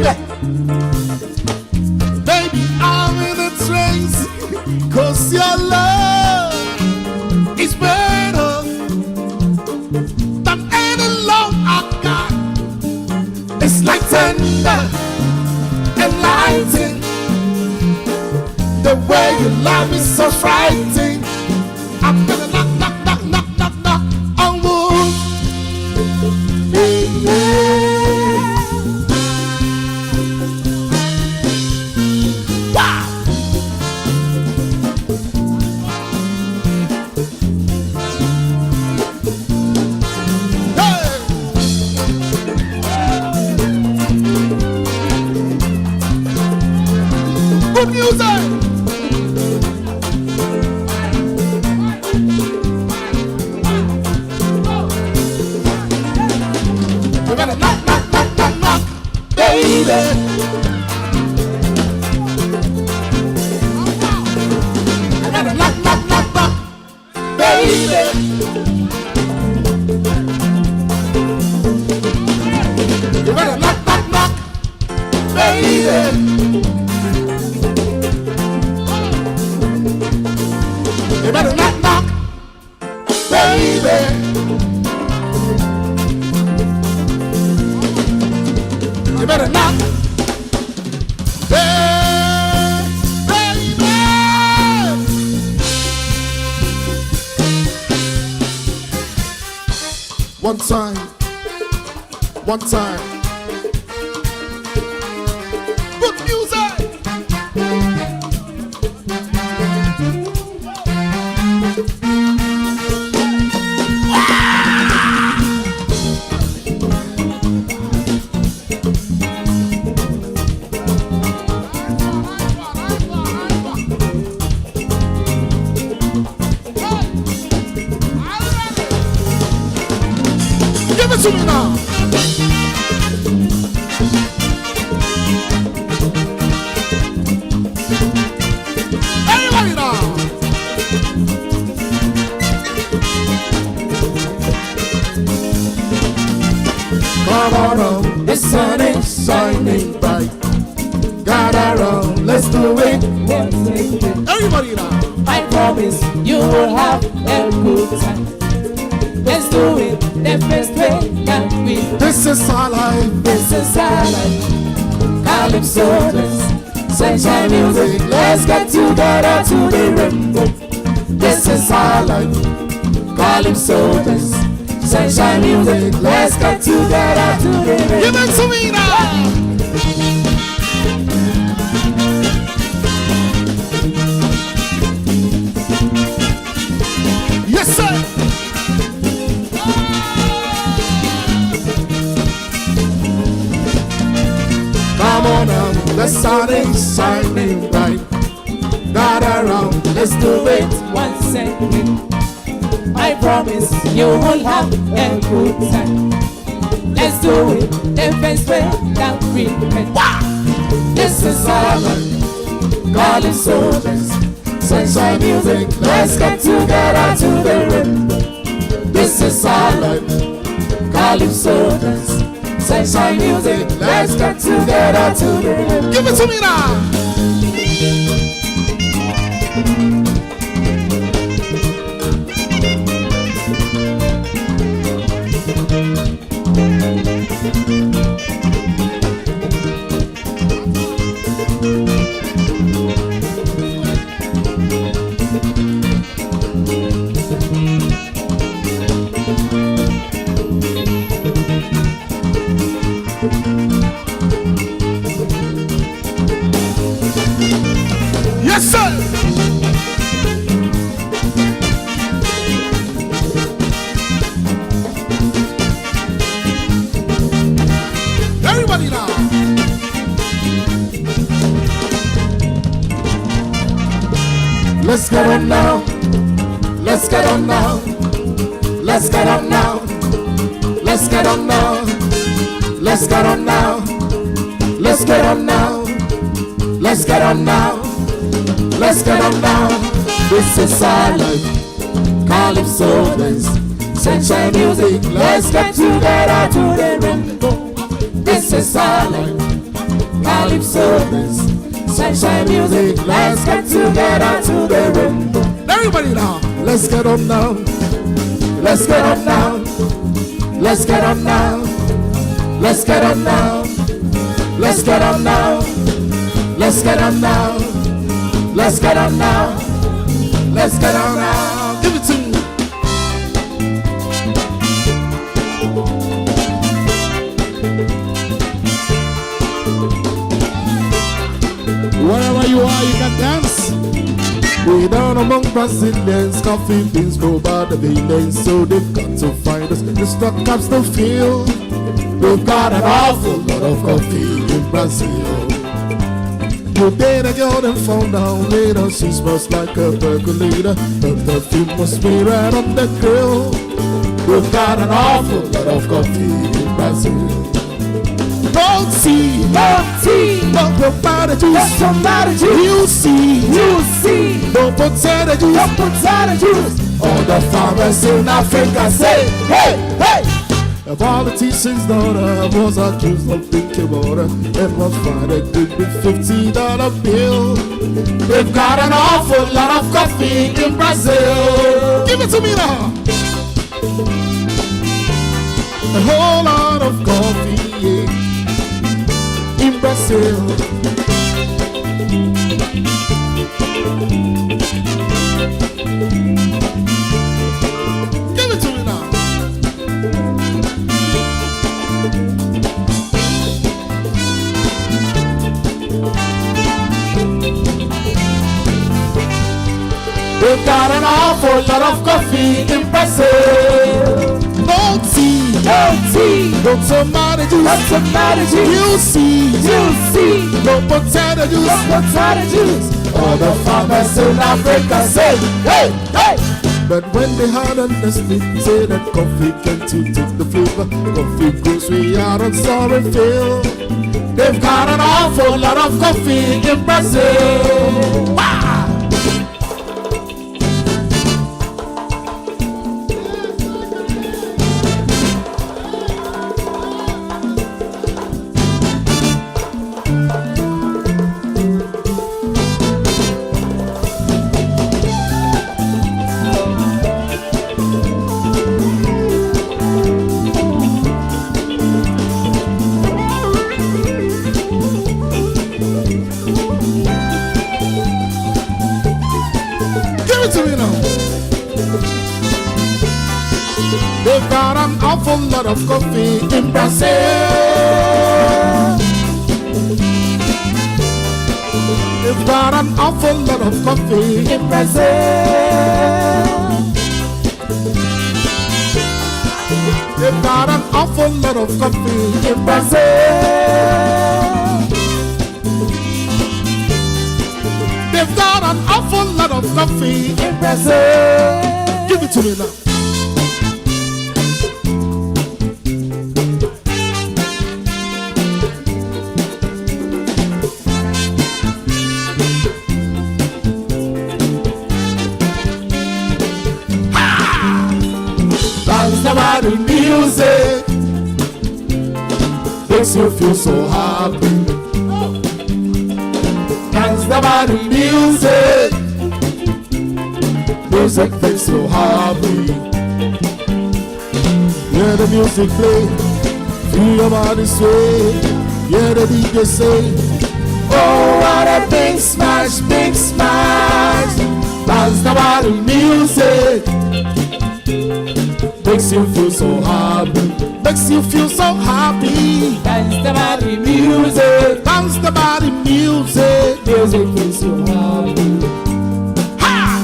baby. Baby, I'm in a trance, 'cause your love is better than any love I got. It's like tender and lighting. The way you love is so frightening. I'm gonna knock, knock, knock, knock, knock, knock on wood. Wow. Hey. Good music. You gotta knock, knock, knock, knock, knock, baby. I gotta knock, knock, knock, knock, baby. You gotta knock, knock, knock, baby. You better knock, knock, baby. You better knock, baby. One time, one time. Good music. Give it to me now. Everybody now. Come on, the sun is shining bright. Gather around, let's do it. Everybody now. I promise you will have a good time. Let's do it the best way that we. This is our life. This is our life. Calypso dance, sunshine music. Let's get together to the rainbow. This is our life. Calypso dance, sunshine music. Let's get together to the rainbow. Give it to me now. Yes, sir. Come on now, the sun is shining bright. Gather around, let's do it. Once again, I promise you will have a good time. Let's do it the best way that we can. Wow. This is our life. Calypso dance, sunshine music. Let's get together to the rainbow. This is our life. Calypso dance, sunshine music. Let's get together to the rainbow. Give it to me now. Yes, sir. Everybody now. Let's get on now. Let's get on now. Let's get on now. Let's get on now. Let's get on now. Let's get on now. Let's get on now. Let's get on now. This is our life. Calypso dance, sunshine music. Let's get together to the rainbow. This is our life. calypso, sunshine music. Let's get together to the rainbow. Everybody now, let's get on now. Let's get on now. Let's get on now. Let's get on now. Let's get on now. Let's get on now. Let's get on now. Let's get on now. Give it to me. Wherever you are, you can dance. Way down among Brazilians, coffee beans grow by the billions, so they've got to find us. The stock cops don't feel. We've got an awful lot of coffee in Brazil. You date a girl and found out later she smells like a percolator. Her perfume must be right on the grill. We've got an awful lot of coffee in Brazil. Don't see, no tomato juice, You see, no potato juice, All the farmers in Africa say, hey, hey. A politician's daughter was accused of drinking water and was fined a good $50 bill. They've got an awful lot of coffee in Brazil. Give it to me now. A whole lot of coffee in Brazil. Give it to me now. We've got an awful lot of coffee in Brazil. No tea, no tomato juice, You see, no potato juice, All the farmers in Africa say, hey, hey. But when they had understood, say that coffee can to take the flavor. Coffee grows way out on Sorrowfield. They've got an awful lot of coffee in Brazil. Wow. They've got an awful lot of coffee in Brazil. They've got an awful lot of coffee in Brazil. They've got an awful lot of coffee in Brazil. They've got an awful lot of coffee in Brazil. Give it to me now. The music makes you feel so happy. Dance the body music. Music makes you happy. Hear the music play, feel your body sway. Hear the DJ say, oh what a big smash, big smash. Dance the body music. Makes you feel so happy. Makes you feel so happy. Dance the body music. Dance the body music. Music makes you happy. Ha!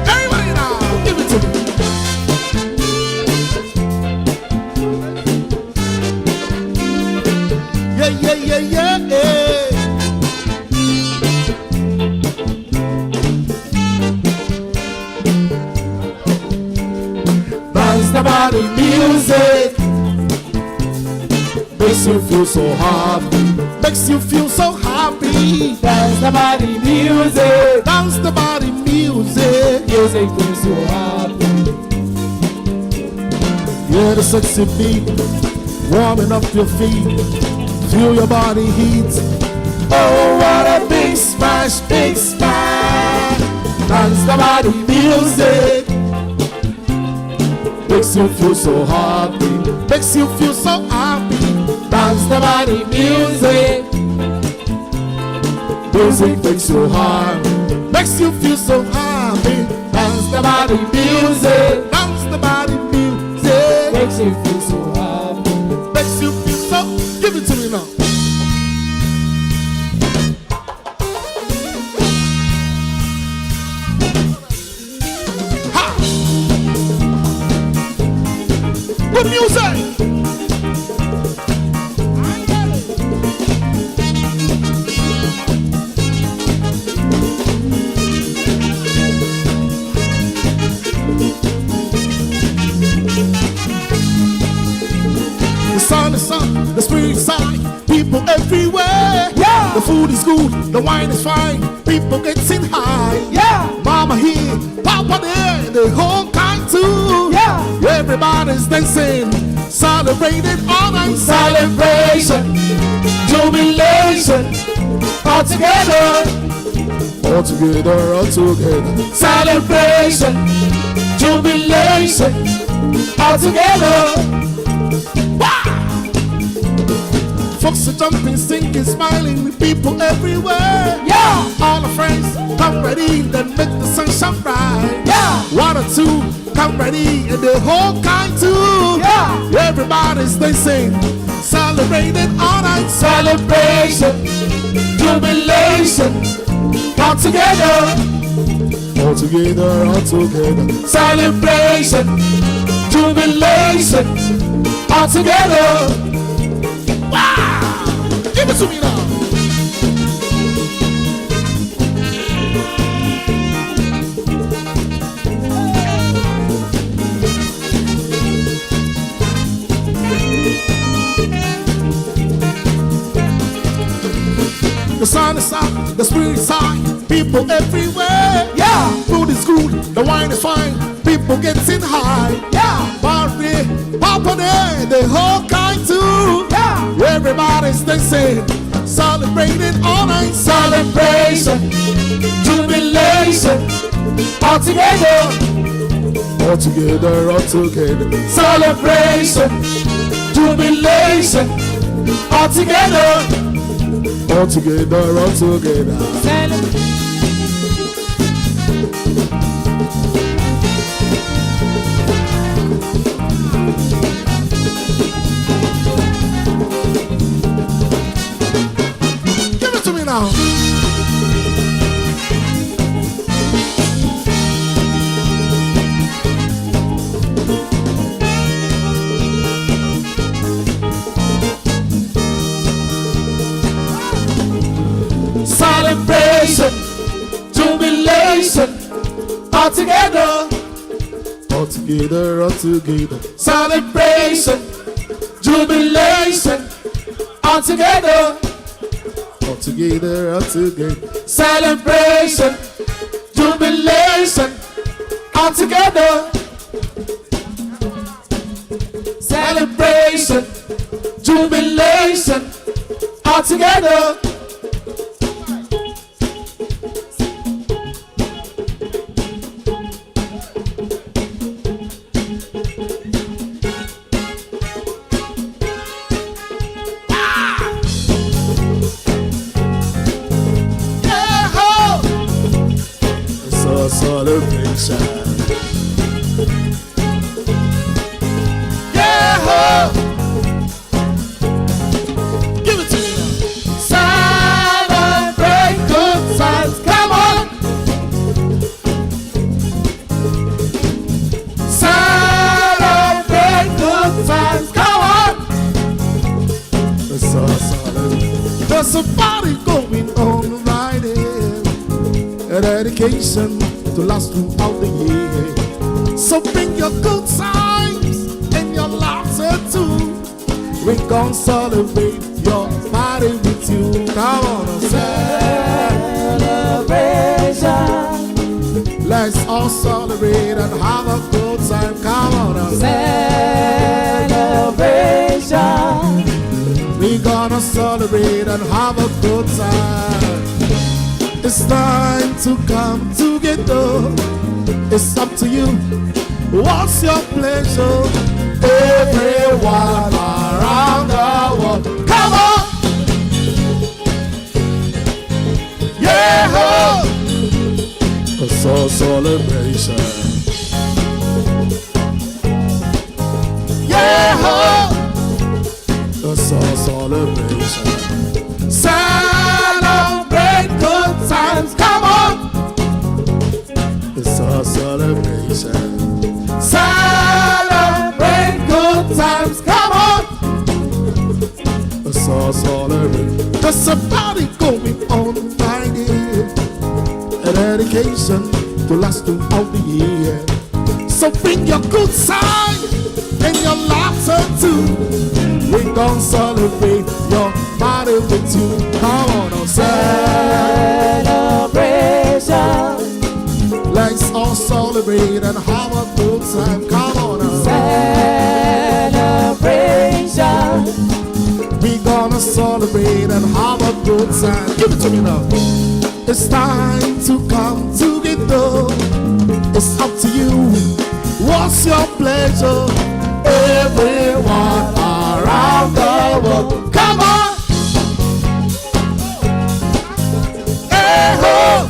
Everybody now, give it to me. Dance the body music makes you feel so happy, makes you feel so happy. Dance the body music. Dance the body music. Music feels so happy. Hear the sexy beat, warming up your feet. Feel your body heat. Oh, what a big smash, big smash. Dance the body music. Makes you feel so happy, makes you feel so happy. Dance the body music. Music makes you happy, makes you feel so happy. Dance the body music. Dance the body music. Makes you feel so happy. Makes you feel so. Give it to me now. Ha! Good music. The sun, the spring side, people everywhere. Yeah. The food is good, the wine is fine, people getting high. Yeah. Mama here, Papa there, the whole kind too. Yeah. Everybody's dancing, celebrating all night. Celebration, jubilation, all together. All together, all together. Celebration, jubilation, all together. Folks are jumping, singing, smiling, with people everywhere. Yeah. All the friends come ready, then make the sun shine bright. Yeah. One or two come ready, and the whole kind too. Yeah. Everybody's dancing, celebrating all night. Celebration, jubilation, all together. All together, all together. Celebration, jubilation, all together. Give it to me now. The sun is out, the spring is high, people everywhere. Yeah. Food is good, the wine is fine, people getting high. Yeah. Party, Papa there, the whole kind too. Yeah. Everybody's dancing, celebrating all night. Celebration, jubilation, all together. All together, all together. Celebration, jubilation, all together. All together, all together. Give it to me now. Celebration, jubilation, all together. All together, all together. Celebration, jubilation, all together. All together, all together. Celebration, jubilation, all together. Celebration, jubilation, all together. Celebration. Yeah, Give it to me now. celebrate good times. Come on, celebrate good times. Come on, There's a party going on right here. A dedication to last throughout the year. So bring your good times and your laughter too. We gon' celebrate your party with you. Come on, celebration. Let's all celebrate and have a good time. Come on, celebration. We gonna celebrate and have a good time. It's time to come together. It's up to you. What's your pleasure? Everyone around the world, come on! Yeah! It's a celebration. Yeah! It's a celebration. Celebrate good times, come on! It's a celebration. Celebrate good times, come on! It's a celebration. There's a party going on Friday. An education to last throughout the year. So bring your good side and your laughter too. We gon' celebrate your party with you. Come on, celebration. Let's all celebrate and have a good time. Come on, celebration. We gonna celebrate and have a good time. Give it to me now. It's time to come together. It's up to you. What's your pleasure? Everyone around the world, come on! Hey ho!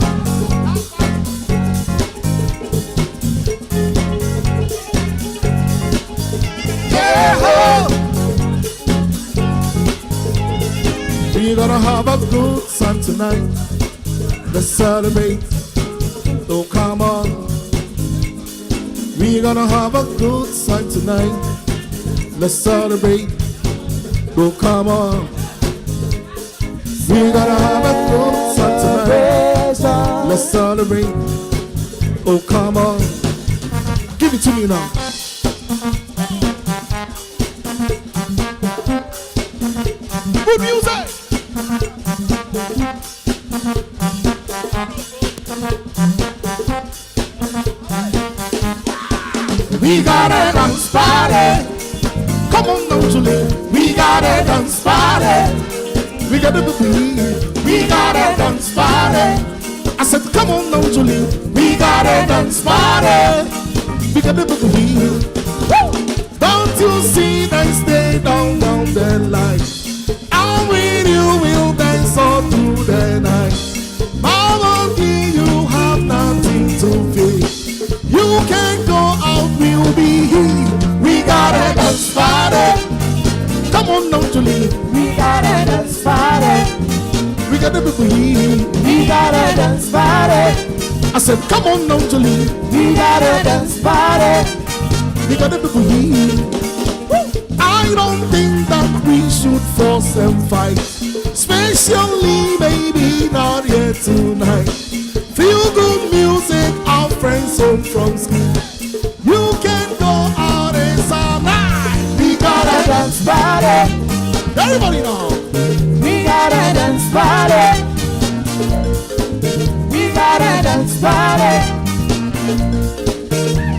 Yeah ho! We're gonna have a good time tonight. Let's celebrate. Oh, come on. We're gonna have a good time tonight. Let's celebrate. Oh, come on. We're gonna have a good time tonight. Let's celebrate. Oh, come on. Give it to me now. Good music. We got a dance party. Come on now, Julie. We got a dance party. We got a We got a dance party. I said, come on now, Julie. We got a dance party. We got a Don't you see them stay down the line? I'm with you, we'll dance all through the night. Mama, you have nothing to fear. You can go out, we'll be here. We got a dance party. Come on now, Julie. We got a dance party. We got a We got a dance party. I said, come on now, Julie. We got a dance party. We got a I don't think that we should force and fight, especially maybe not here tonight. Feel good music, our friends home from school. You can go out and all night. We got a Dance party. everybody know. We got a dance party. We got a dance party.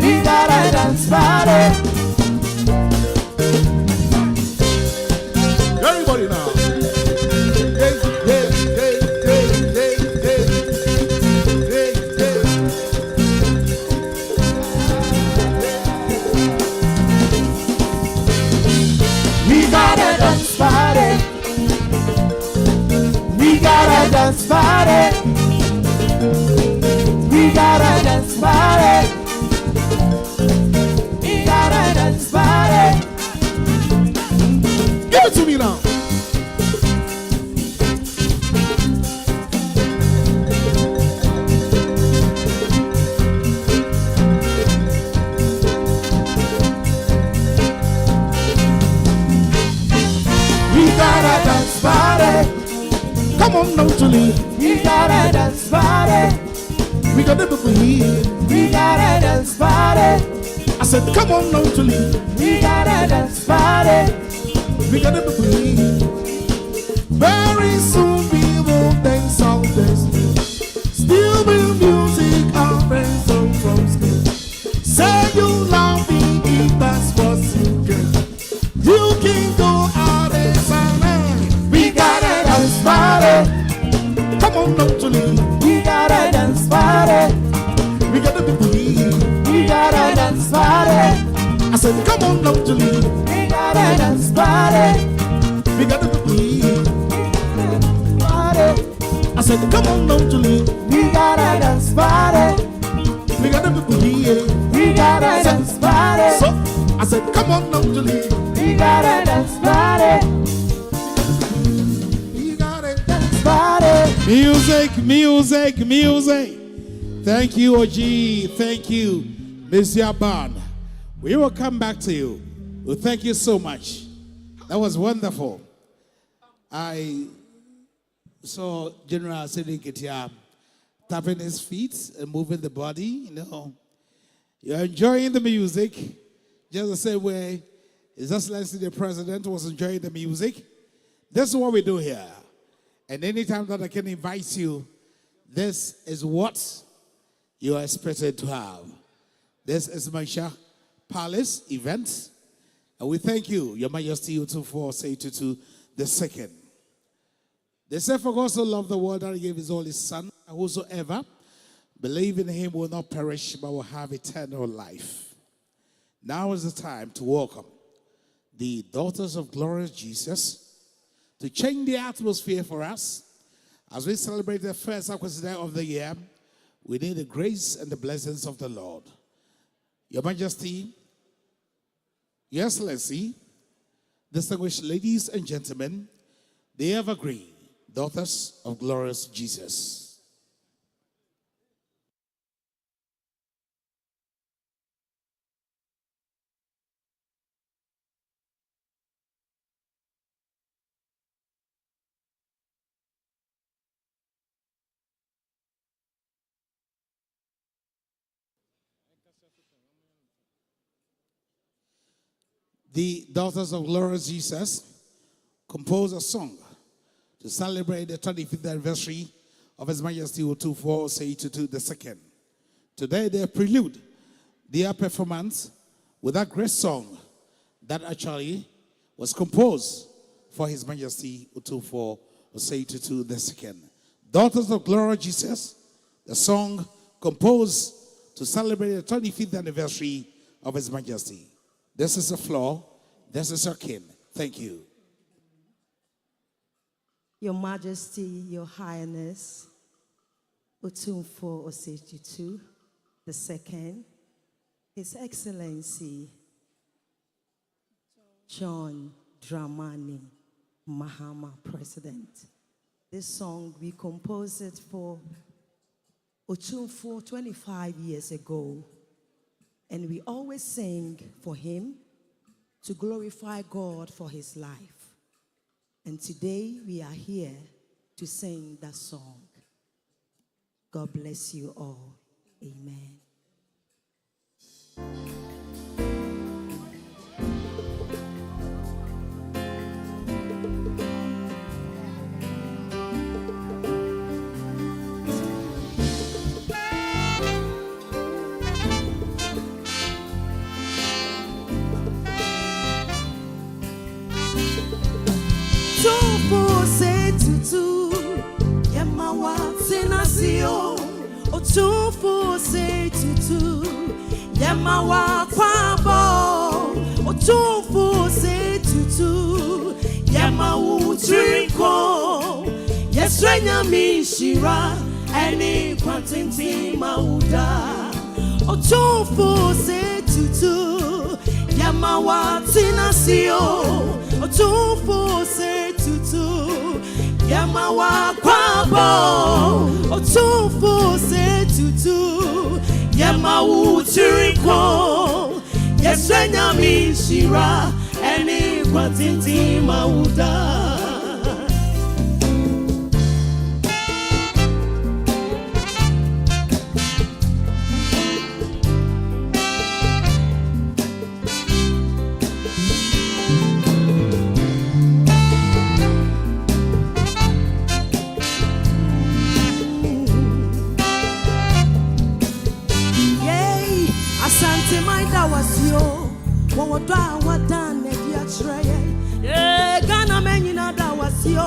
We got a dance party. Everybody now. Hey, hey, hey, hey, hey, hey, hey, hey. We got a dance party. We got a dance party. We got a dance party. We got a dance party. Give it to me now. We got a dance party. Come on now, Julie. We got a dance party. We got a We got a dance party. I said, come on now, Julie. We got a dance party. We gotta believe. Very soon we will dance all this. Still with music, our friends home from school. Say you love me if that's what you get. You can go out and find. We gotta dance party. Come on, don't you leave. We gotta dance party. We gotta believe. We gotta dance party. I said, come on, don't you leave. We gotta dance party. We gotta believe. Party. I said, come on, don't you leave. We gotta dance party. We gotta believe. We gotta dance party. So I said, come on, don't you leave. We gotta dance party. We gotta dance. Party. Music, music, music. Thank you, OG. Thank you, Mr. Ban. We will come back to you. Well, thank you so much. That was wonderful. I saw General Siddiq tapping his feet and moving the body. You know, you're enjoying the music just the same way His Excellency the President was enjoying the music. This is what we do here. And anytime that I can invite you, this is what you are expected to have. This is Maisha Palace event. And we thank you, Your Majesty, U24 the second. They said, for God so loved the world that he gave his only son, and whosoever believe in him will not perish, but will have eternal life. Now is the time to welcome the daughters of glorious Jesus to change the atmosphere for us. As we celebrate the first Akwasidae of the year, we need the grace and the blessings of the Lord. Your Majesty, Your Excellency, distinguished ladies and gentlemen, the evergreen daughters of glorious Jesus. The daughters of glorious Jesus composed a song to celebrate the 25th anniversary of His Majesty U24 the second. Today they prelude their performance with that great song that actually was composed for His Majesty U24 the second. Daughters of glorious Jesus, the song composed to celebrate the 25th anniversary of His Majesty. This is the floor. This is our king. Thank you. Your Majesty, Your Highness, U24 the second, His Excellency John Dramani Mahama, President. This song, we composed it for Opemsuo 25 years ago. And we always sing for him to glorify God for his life. And today we are here to sing that song. God bless you all. Amen. Yamawa kwabo otumfu se tutu Yamawu trinko Yesrenya mishira Eni kwantinti mauda otumfu se tutu Yamawa tinasio otumfu se tutu Yamawa kwabo otumfu se tutu Yamawu tiriko Yesrenya mishira Eni kwatinti mauda Asante Maida was yo. What done, dear Trey. Yeah, Ghana Menina that was yo.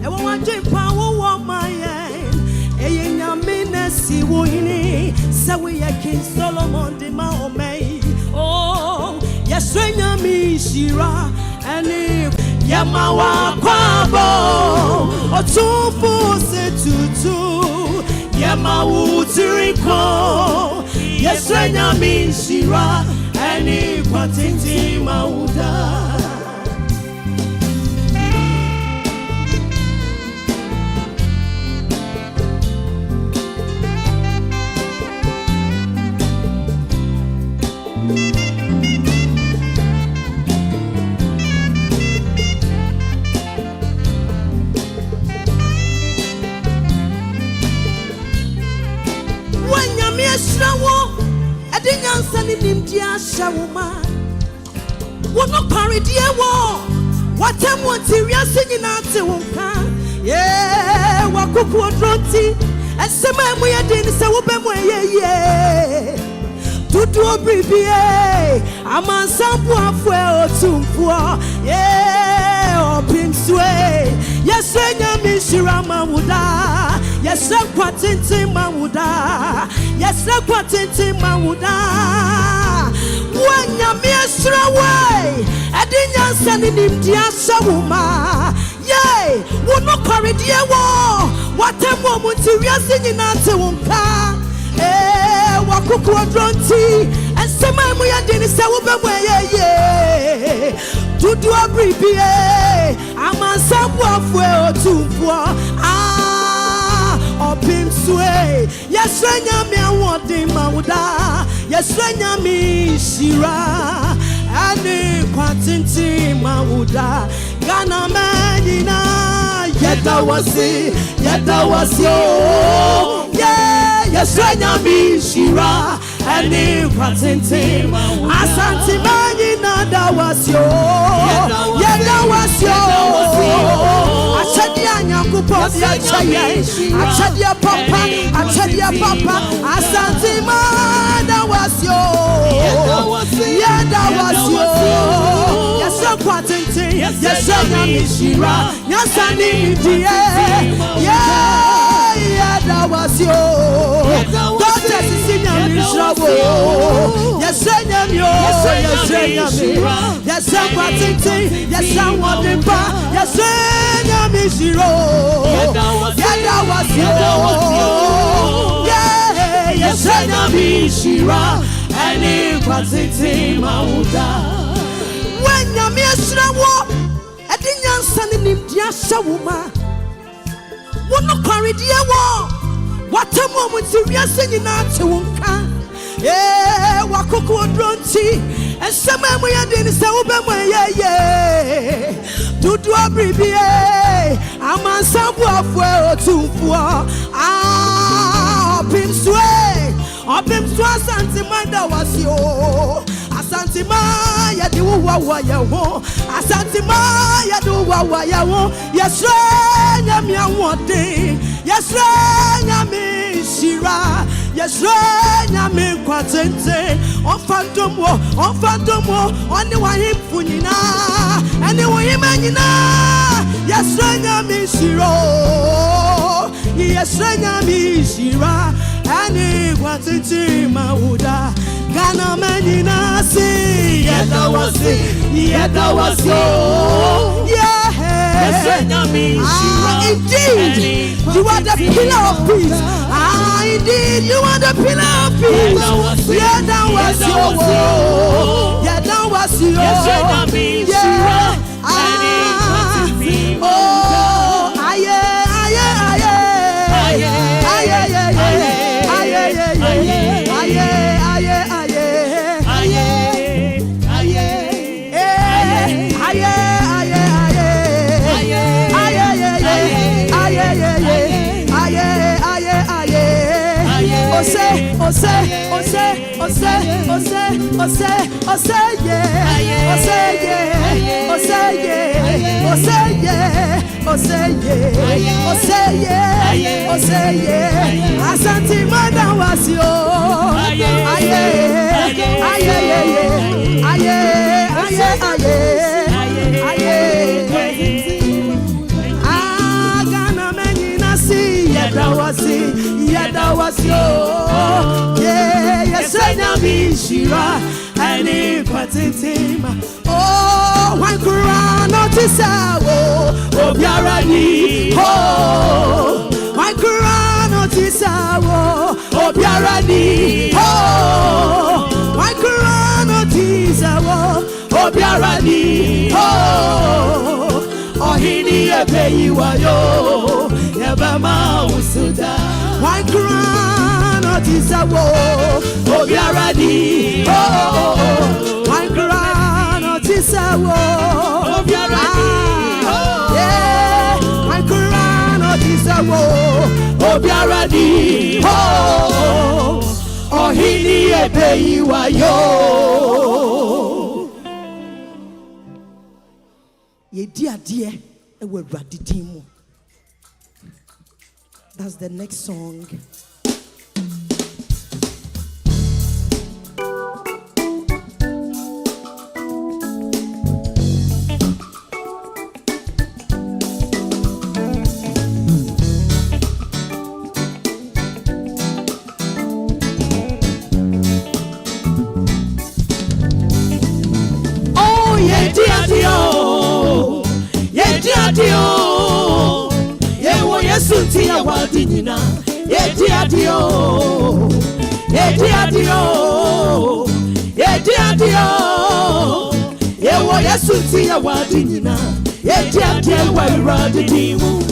And what drink power want my end. Eya Minesi Wini. So we are King Solomon de Maomei. Oh, yes, mi Shira. And if Yamawa Kwabo. Otufu se tutu. Yamawu Tiriko. Yes, mi Shira. And if what in Mauda. What no parry dear war? What time won't you singing out to Wonka? Yeah, what cook would roti and some way I didn't say, yeah. To do a brief, I'm on some poor to poor, yeah, Opemsuo. Yes, I miss your Mamuda. Yes, I'm quatting Mamuda. Yes, I'm quatting Mamuda. When you're mere away, I didn't send him dear Sawuma. Yea, would not carry dear war. What a moment to your singing out to Wonka. Eh, what cook would run tea and some we are dinner Sawuma. Yeah, to do a brief, I'm on some waffle to poor. Opemsuo. Yes, I want the Mauda. Yes, I Shira. And the Quatinti Mauda. Ghana Manina. Yet I was it. Yet I was yo. Yeah, yes, I Shira. And the Quatinti Mauda. Asante Manina. That was yo. Yeah, that was yo. Achadia Papa, Asante That was yo. Yeah, that was yo. Yes, I'm quatting. Yes, I'm Shira. Yes, I need yeah, that was yo. God is in your trouble. Yes, I am yo. Yes, I am. Yes, I'm quatting. Yes, I'm wanting back. Yes, I am Shiro. Yeah, that was yo. Yeah, yes, I am Shira. And it was a Mauda. When you're Mishra, I didn't send him Diasha woman. What no carry dear war? What a moment to be singing out to Wonka. Yeah, what cook would run tea and some we are doing so yeah. To do a brief, I'm on some waffle to poor. Opemsuo Asante Maida was yo. Asante Maya do wa ya wo. Asante Maya do wa ya wo. Yes, nya mi awode. Yes, nya mi Shira. Yes, nya mi kwatente. On phantom wo. Oni wa him funina. Ani wa him anyina. Yes, nya mi Shiro. Yes, nya mi Shira. Ani kwatente Mauda. Ghana Menina see. Yeah, that was it. Yeah, that was yo. Yeah. Indeed, you are the pillar of peace. Indeed, you are the pillar of peace. Yeah, that was yo. Yeah, that was yo. Yeah. Oh, aye. Asante madam was yo. Aye. Agana meni nasi yada was yo. Yeah, yesenya bishira ani patitima. Oh, one Quran otisawo obiara ni. Oh, one Quran otisawo obiara ni. Oh, one Quran otisawo obiara ni. Oh, ohini ebeyiwa yo yebama usuda. One Quran otisawo obiara ni. Oh, one Quran otisawo obiara ni. Yeah, one Quran otisawo obiara ni. Oh, ohini ebeyiwa yo. Yedi adie ewe raditimu. That's the next song. Yesunti ya wadinina, yedi adio, yewo yesunti ya wadinina, yedi adio wa iradidimu.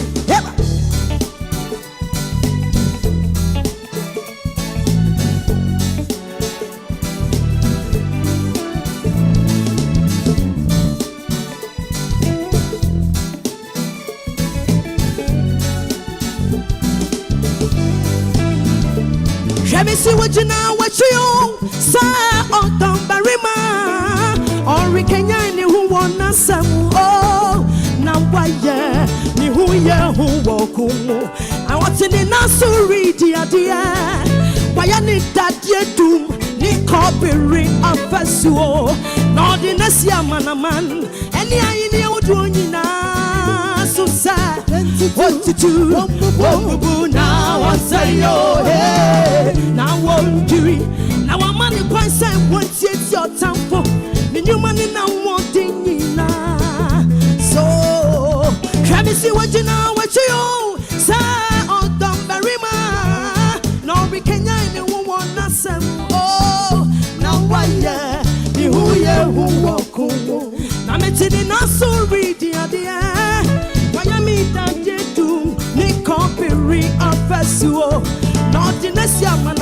See what you know, what you say on Tambarima or Kenya, who wanna some oh now why yeah, ni who ya who walk I want in the Nasuri dear why I need that ye doom ni copyright Opemsuo no the Nasia man any I knew doing now so sad what to do now I say oh hey now won't you now I'm money quite say once it's your time for the new money now wanting you now so let me see what you know what you say on Tambarima no we can you wanna say oh now why yeah the who yeah who walk now me to the Nasuri dear why I mean that you do me copyright Opemsuo not the Nasia man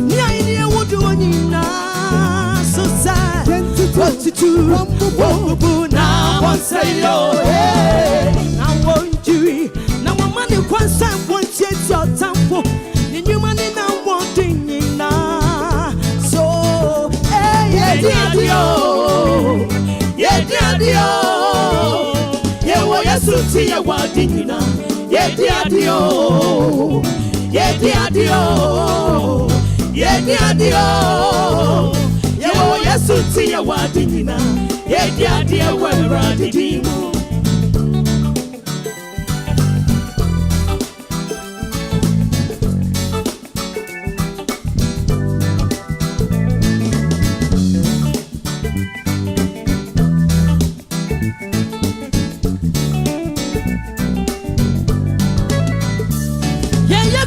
ni idea what do you so sad what to do now one say oh hey now won't you now my money quite say once it's your time for the new money now wanting you now so hey yeah dear Yesunti ya wadinina, yedi adio, yewo Yesunti ya wadinina, yedi adio wa radidimu.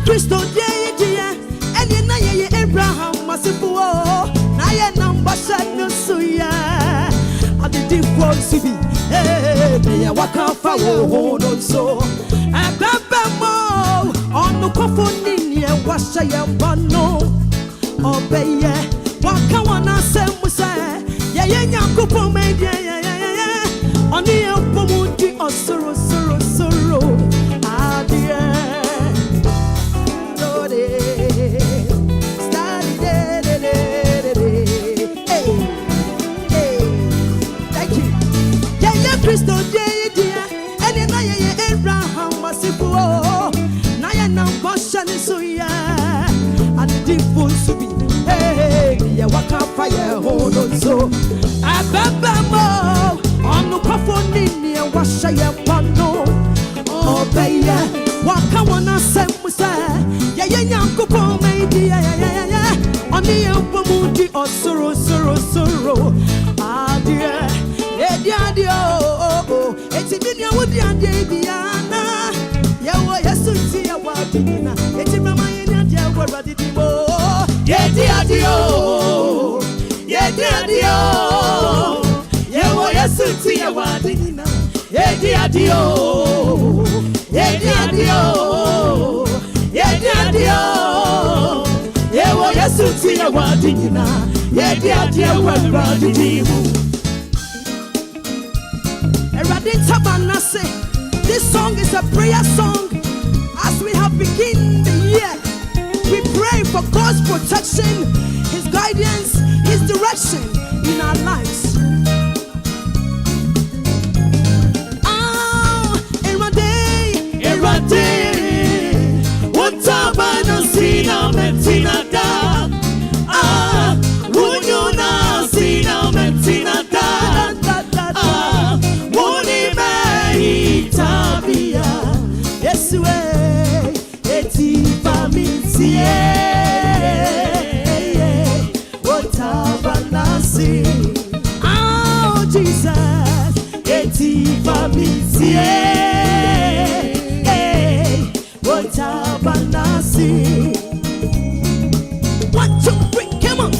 Christo dear, and you know Abraham must have na ye number no suya. I did deep ones to be, hey, waka fawo no so. And Baba on the coffin in ye wash ya bano. Obey ye, waka wana semusa, ya yakupo media, on the Opemsuo or sorrow. Ah, dear. Hey. Christo dear, and I Abraham Masifu, Naya Boshan Suya, and the deep fools to be, hey, ya waka fire, hold on so. Ababamo, on the coffin near Washaya Pano, oh, baby, waka wana semusa, ya yanko po, maybe, on the Opemsuo or sorrow, ah, dear. It's a video with the Diana. Yawa Yasuti, Yawadina. It's a Mama in the Yawadimo. Yadio. Yawa Yasuti, Yawadina. Yadio. Yawa Yasuti, Yawadina. Yadio. This song is a prayer song. As we have begun the year, we pray for God's protection, His guidance, His direction in our lives. Ah, every day, what tabano sina metina da. Ah, wunyuna sina metina da. Oh, Jesus, one, two, three, come on.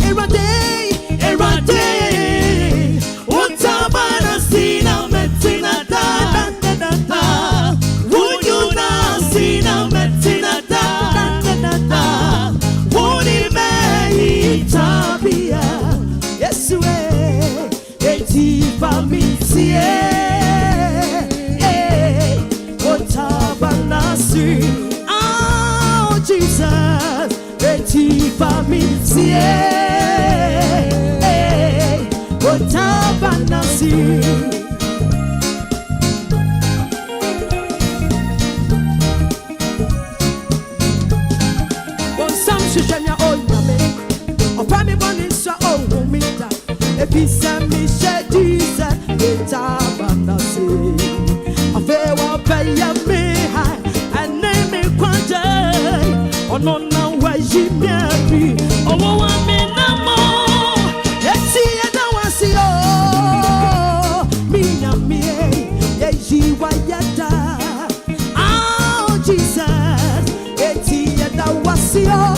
Every day, what about sina metina da. Would you not see now metina da? Would it be Tabia? Yes, we oh, Jesus, if he sent me Jesus, it's a fair one pay me high and name me quantity. Oh, no, now why she marry? Oh, I mean, no more. Let's see, and now I see, oh, me, yeah, she wayada. Oh, Jesus, it's here, now I see, oh,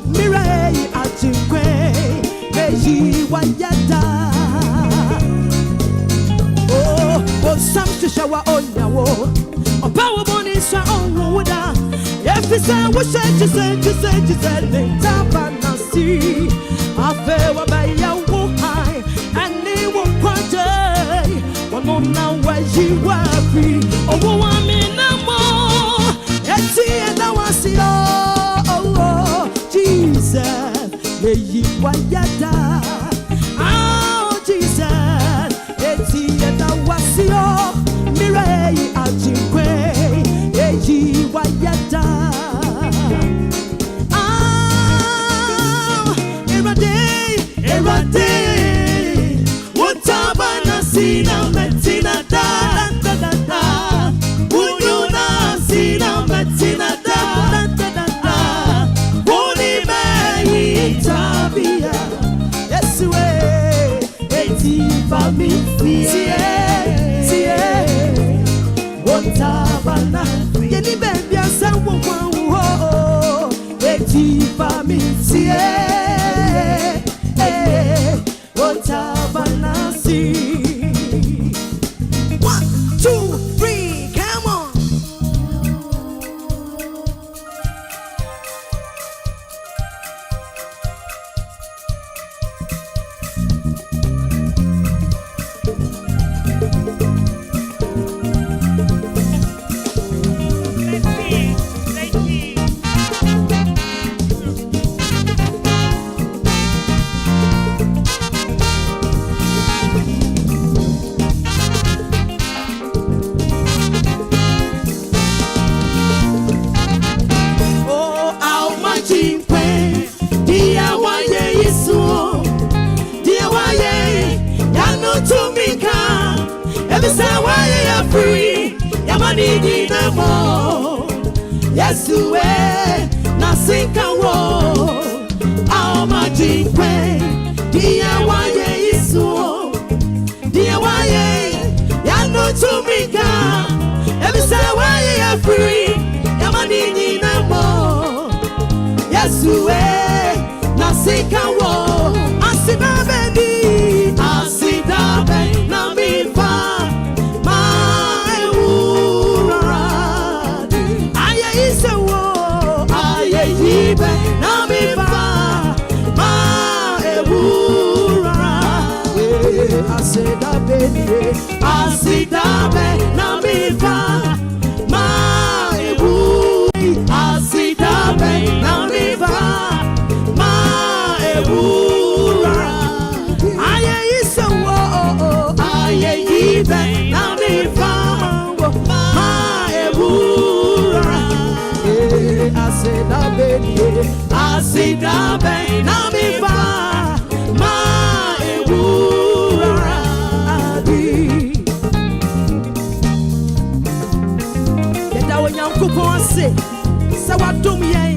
Mirai, at you, she wayada. Oh, some to shower on your wall. A power money is your own water. If it's a wish, you said, top and I see. I fell by your high and they won't quantity. One more now where you were free. Oh, I mean, no more. Let's see, and now I see, oh, Jesus, you wayada. Oh, Jesus, it's here now I see, oh, Mirai Ajikwe, Eji wayada. Ah, every day, what tabana sina metina da. Would you not see now metina da? Woni me Tabia. Yes, we see, what tabana, any baby, and someone, oh, see, what tabana, see. 1, 2, 3, come on. mo. Yes, you way. Nothing can walk. How much in pain? Dear, why is so? Dear, why ya no to me come? Every say why you free? Yamani no more. Yes, you way. Nothing can walk. Akwasidae, Akwasidae, na mi fa my wura. Aye isewo, aye ibe, na mi fa my wura. Akwasidae, Akwasidae, na mi fa my wura. Akwasidae, na mi fa. Akwasidae, na mi fa ma ewura di. Yeda Onyankopɔn ase sɛ wadom yɛn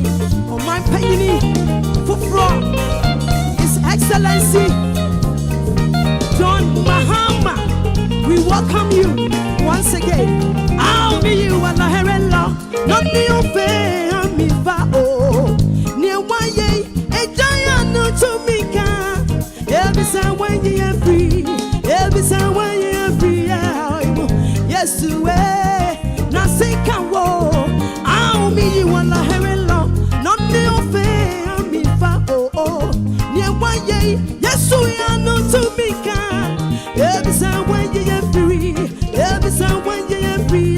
ɔman panyini foforɔ His Excellency John Mahama. We welcome you once again. I'll be you and the heaven law. Not the open me va oh. Near one ye a giant no to me can. Every time when you are free. Every time when you are free. Yes, to way. Nothing can walk. I'll be you and the heaven law. Not the open me va oh. Near one ye. Yes, we are no to me can. Every time when you are free. Every time when you are free.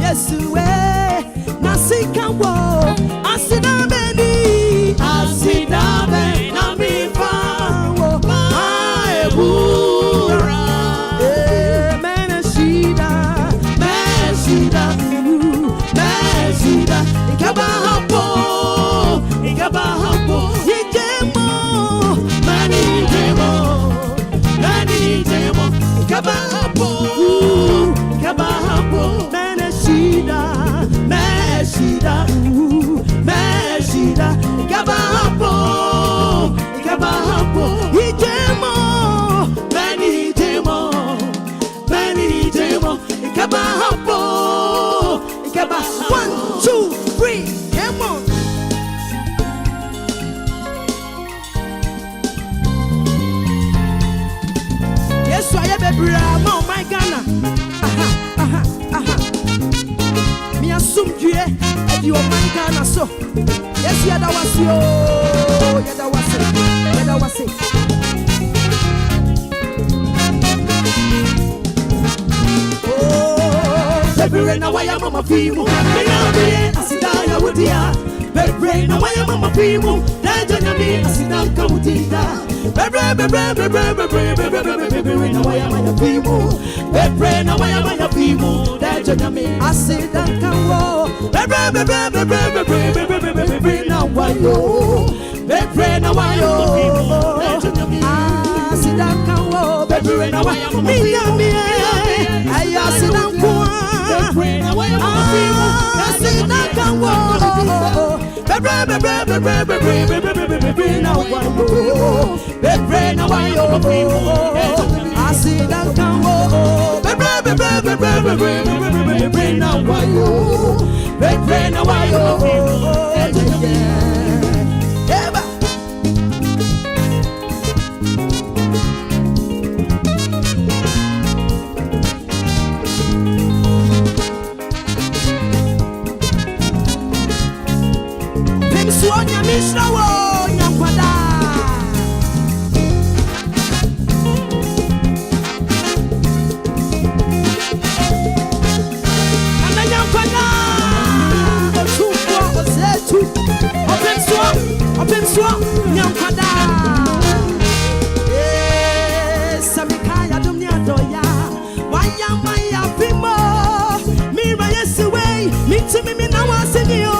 Yes, way, nothing can walk. Akwasidae, Akwasidae, na mi fa my wura. Meneshida, ikaba hapo, yijemo, mani jemo, ikaba hapo, Meshida, ikaba hapo, ijemo, mani jemo, ikaba hapo, 1, 2, 3, come on. Yes, I am a bravo, my Ghana. Me assume you and your man Ghana so. Yes, yada was yo, yada was it. Oh, baby, now I am on my feet. Akwasidae, Wodia. Baby, now I am on my feet. Akwasidae, Wodia. Baby, now I am on your feet. Baby, now I am on your feet. Akwasidae, baby, now why yo? Baby, now why yo? Akwasidae, baby, now why yo? Me, Akwasidae, baby, now why yo? Akwasidae, baby, now why yo? Baby, now why yo? Akwasidae, baby, now why yo? Baby, now why yo? Opemsuo Mishra wo nyakwada. Ana nyakwada. Otupo ozetu. Opemsuo nyakwada. Samikaya dumnya doya. Waya maya fimo. Mira yesuwe. Mitimi na wasenio.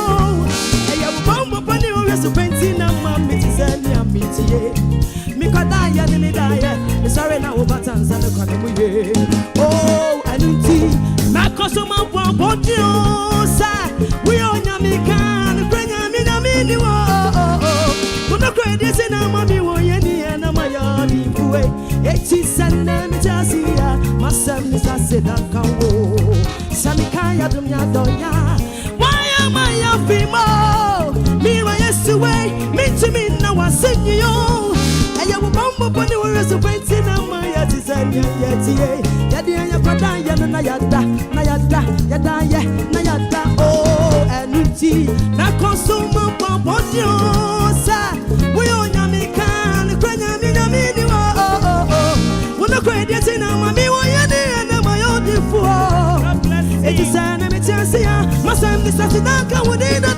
So pentina mami tizeni amitie mikadaya ni midaya sorry na obatanza no kwame muye oh anuti makoso ma Diosa, we on Yamikan, bring a minamini. When the credits in our mommy, and my yard, it is an Jasia, my son is a sedan. Samikaya Dumya Doya. Why am I a female? Me, I used to wait, me to me now, I sing you. And you will bump upon the words of waiting on my yatis and yet. Yadia Pradaya, Nayada, Yada, Nayada, oh, and Uti, Nakosuma, Papodio, we on Yamikan, Kranamina, oh, when the credits in our mommy, and my own before. It is an imitation, my son is a Sidaka within the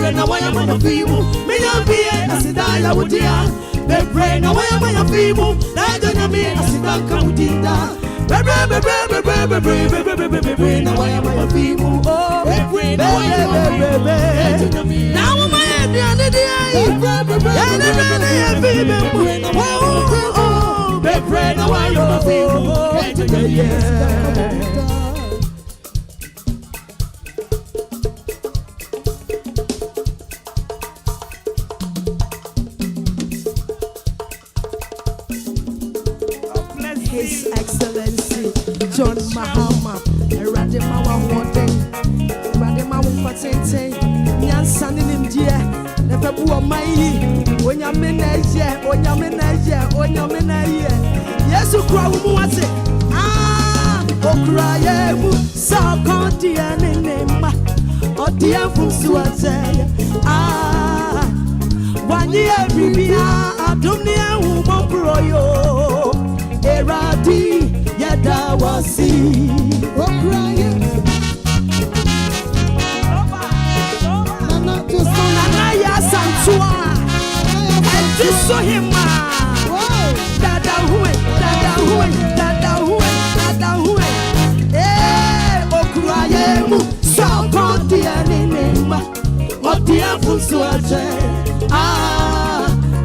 and why am I a feeble? Me not be a Sidaya would dear. The brain, why am I a feeble? I don't mean a Sidaka would dear. Now why am I a feeble? Oh, now am I at the end of the His Excellency John Mahama, Rademawa Wonde, Rademawa Patente, Nyansan in India, never bore my when you're menager, yes, you cry, what's it? Ah, oh, cry, so condian in name, or dear from Suate. Ah, 1 year, Bibia, I don't know who more yo. Eradi yada wasi okraye nana ya santua ediso hima dada huwe okraye mu sakoti anima odia funsuaje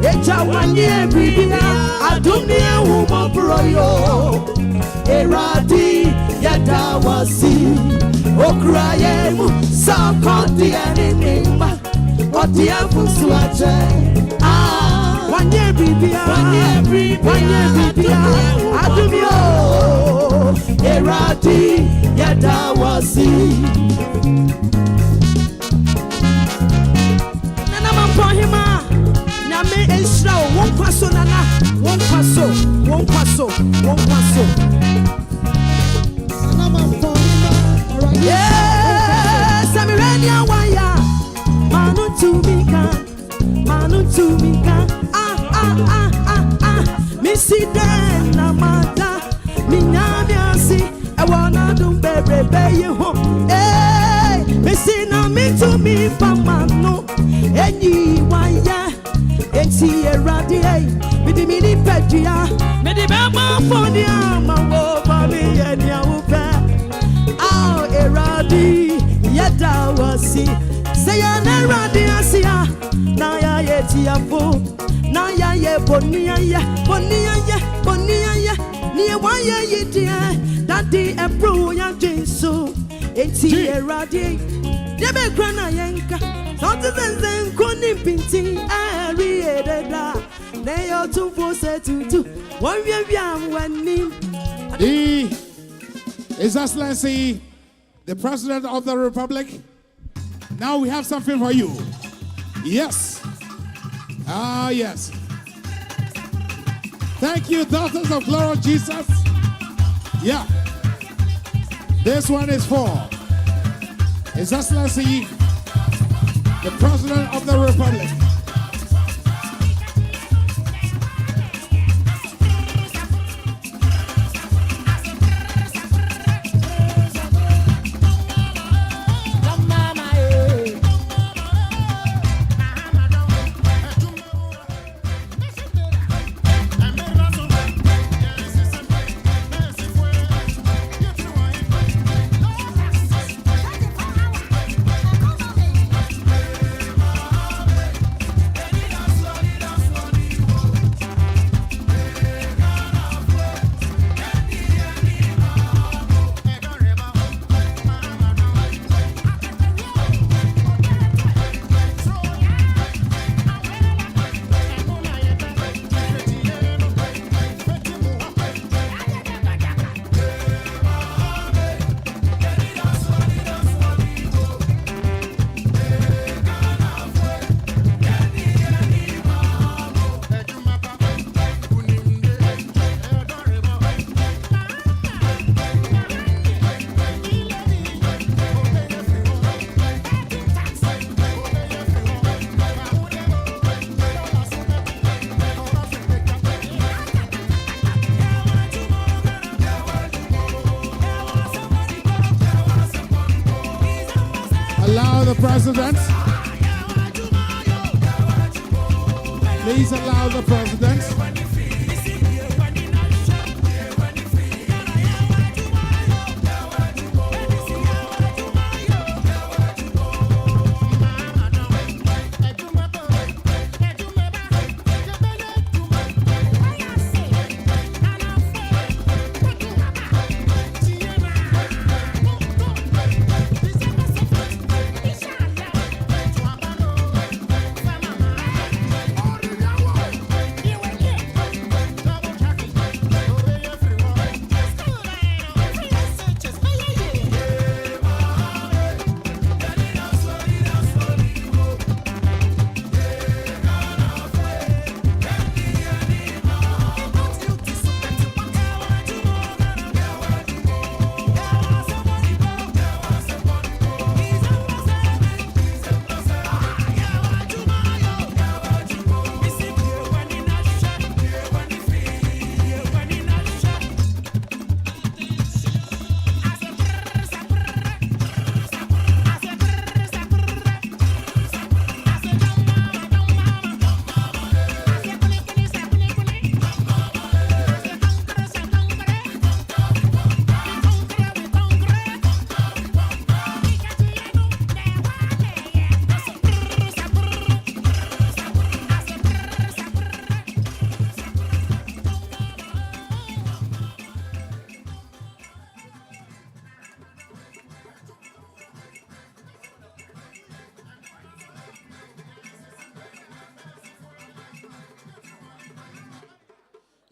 eja wanye bibia adumia humo broyo eradi yada wasi okraye mu sakoti anima odia funsuaje wanye bibia adumia eradi yada wasi nana mapohima me Israel won't pass on nana won't pass yes I'm ready waya manu to me can missy den na mata minyami asi I wanna do baby you home eh missy na me to me pamano eni waya enti eradi me di mini pedia me di bema fonia ma wo ba me enia upe ah eradi yada wasi say an eradi asia na ya yeti afo na ya ye bonia ni wa ye yidi that the ebro ya jesu enti eradi debe krana yenka something koni pinti arieda na yo tu fose tutu won wiam wani His Excellency the President of the Republic. Now we have something for you. Yes. Yes. Thank you, daughters of Glory Jesus. Yeah. This one is for His Excellency the President of the Republic. Allow the president. Please allow the president.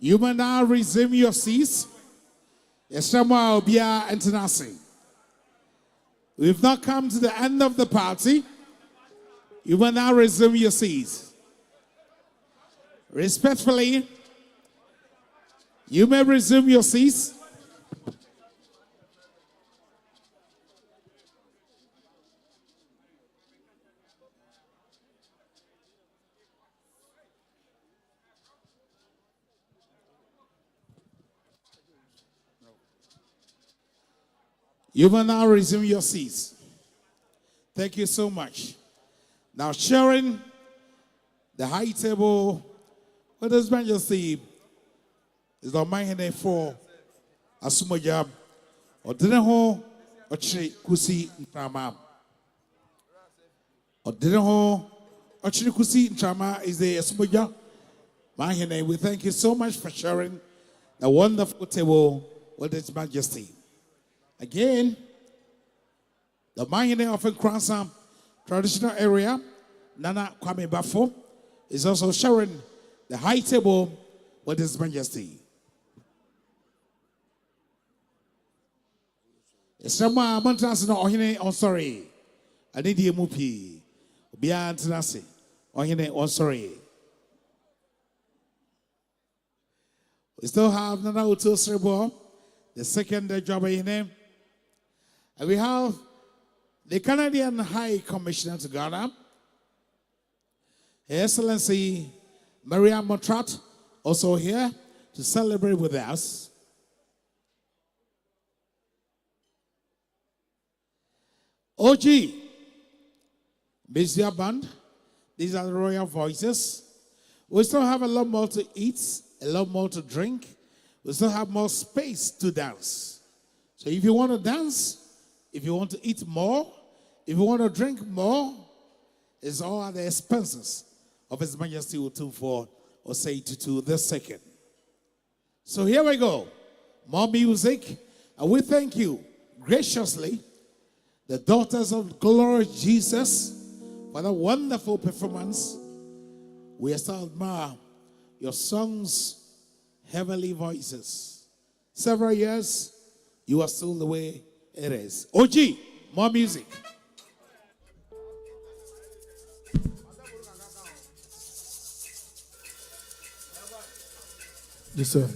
You may now resume your seats. We've not come to the end of the party. You may now resume your seats. Respectfully, you may resume your seats. You may now resume your seats. Thank you so much. Now sharing the high table with His Majesty is the mind for Asumoja Odineho Ochiri Kusi Ntrama. Odineho Ochiri Kusi Ntrama is the Asumoja. We thank you so much for sharing the wonderful table with His Majesty. Again, the Mahine of Nkrasa traditional area, Nana Kwame Bafo, is also sharing the high table with His Majesty. Someone Montras no Ohine on sorry. I need you mupi. Bia Antanasi. Ohine on sorry. We still have Nana Uto Srebo, the second job in name. And we have the Canadian High Commissioner to Ghana, Her Excellency Maria Montrat, also here to celebrate with us. OG, Bizia Band, these are the royal voices. We still have a lot more to eat, a lot more to drink. We still have more space to dance. So if you want to dance, if you want to eat more, if you want to drink more, it's all at the expenses of His Majesty Utumfor or say to the second. So here we go. More music. And we thank you graciously, the daughters of glorious Jesus, for the wonderful performance. We still admire your songs, heavenly voices. Several years, you are still the way it is. OG, more music. Yes, sir.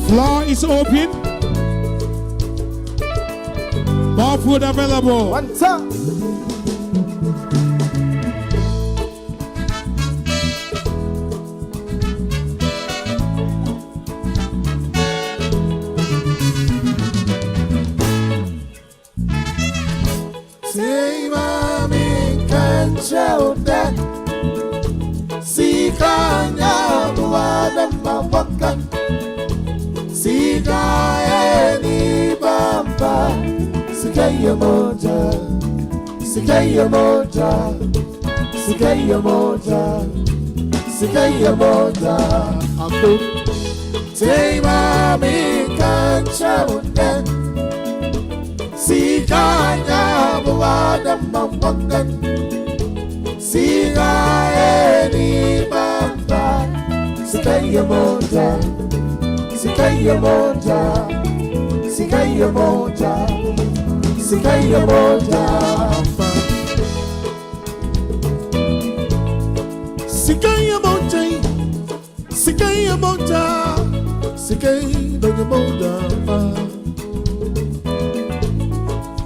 Floor is open. More food available. One time. chode sikanya buada mawakan sikaya ni bamba sikaya moja sikaya moja sikaya moja sikaya moja aku tema mi kan chode sikanya buada mawakan sikaya ni bamba sikaya moja sikaya moja sikaya moja sikaya moja sikaya moja sikaya moja sikaya moja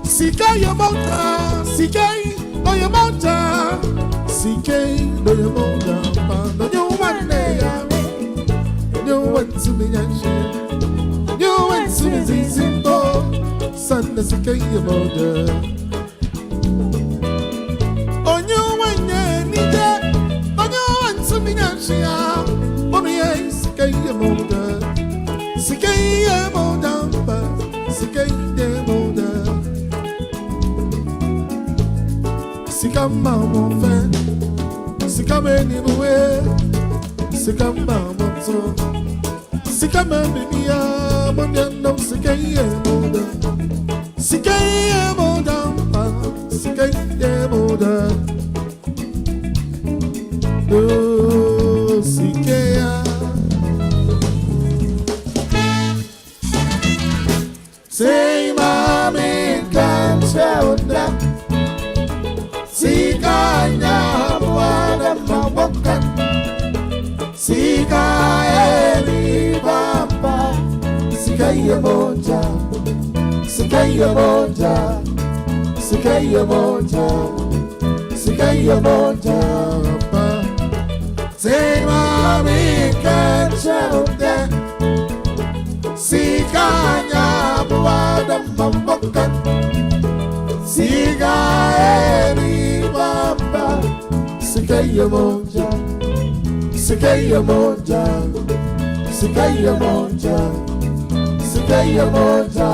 sikaya moja sikaya moja sikay do you moja pa do you want you want to be you want to be simple son sikay moja on you want ni je on you want to be on you sikay moja pa sikay moja sikama mon frère sikama anywhere sikama moto sikama bibia monyano sikaya moda sikaya moda do sikaya say mami can tell that sikanya buada mawakan sikaya ni bamba sikaya moja sikaya moja sikaya moja sikaya moja sema mi kachaude sikanya buada mawakan sikaya ni bamba sikaya moja sikaya moja sikaya moja sikaya moja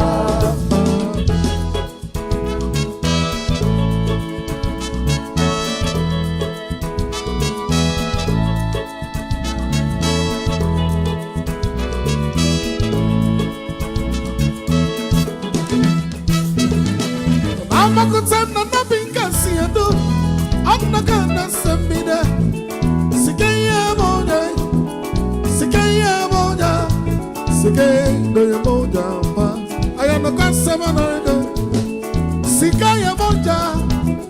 Mama kutana na pinka siado Anna kana sambida sikaya moja sikaya moja pa ayana kasa manada sikaya moja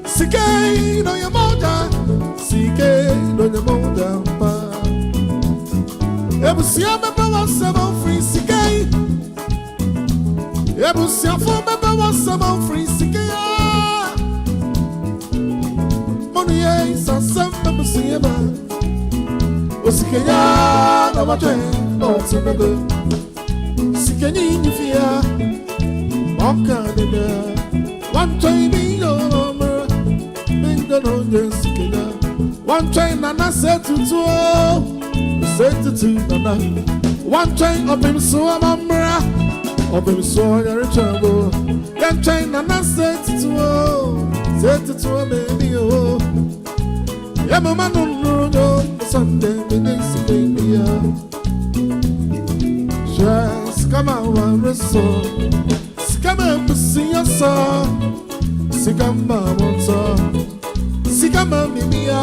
sikaya moja pa ebusia baba wasama free sikaya ebusia fo baba wasama free sikaya moniye sasamba musiema osikaya na matwe otsebe sikeni nyifia okadede one time yo mama mingo no sikaya one time na setutu nana one time Opemsuo mama Opemsuo yare chabo one time na setutu baby oh yeah mama no Sunday me sikaya Sikama wareso, sikama busiyasa, sikama moto, sikama mimiya,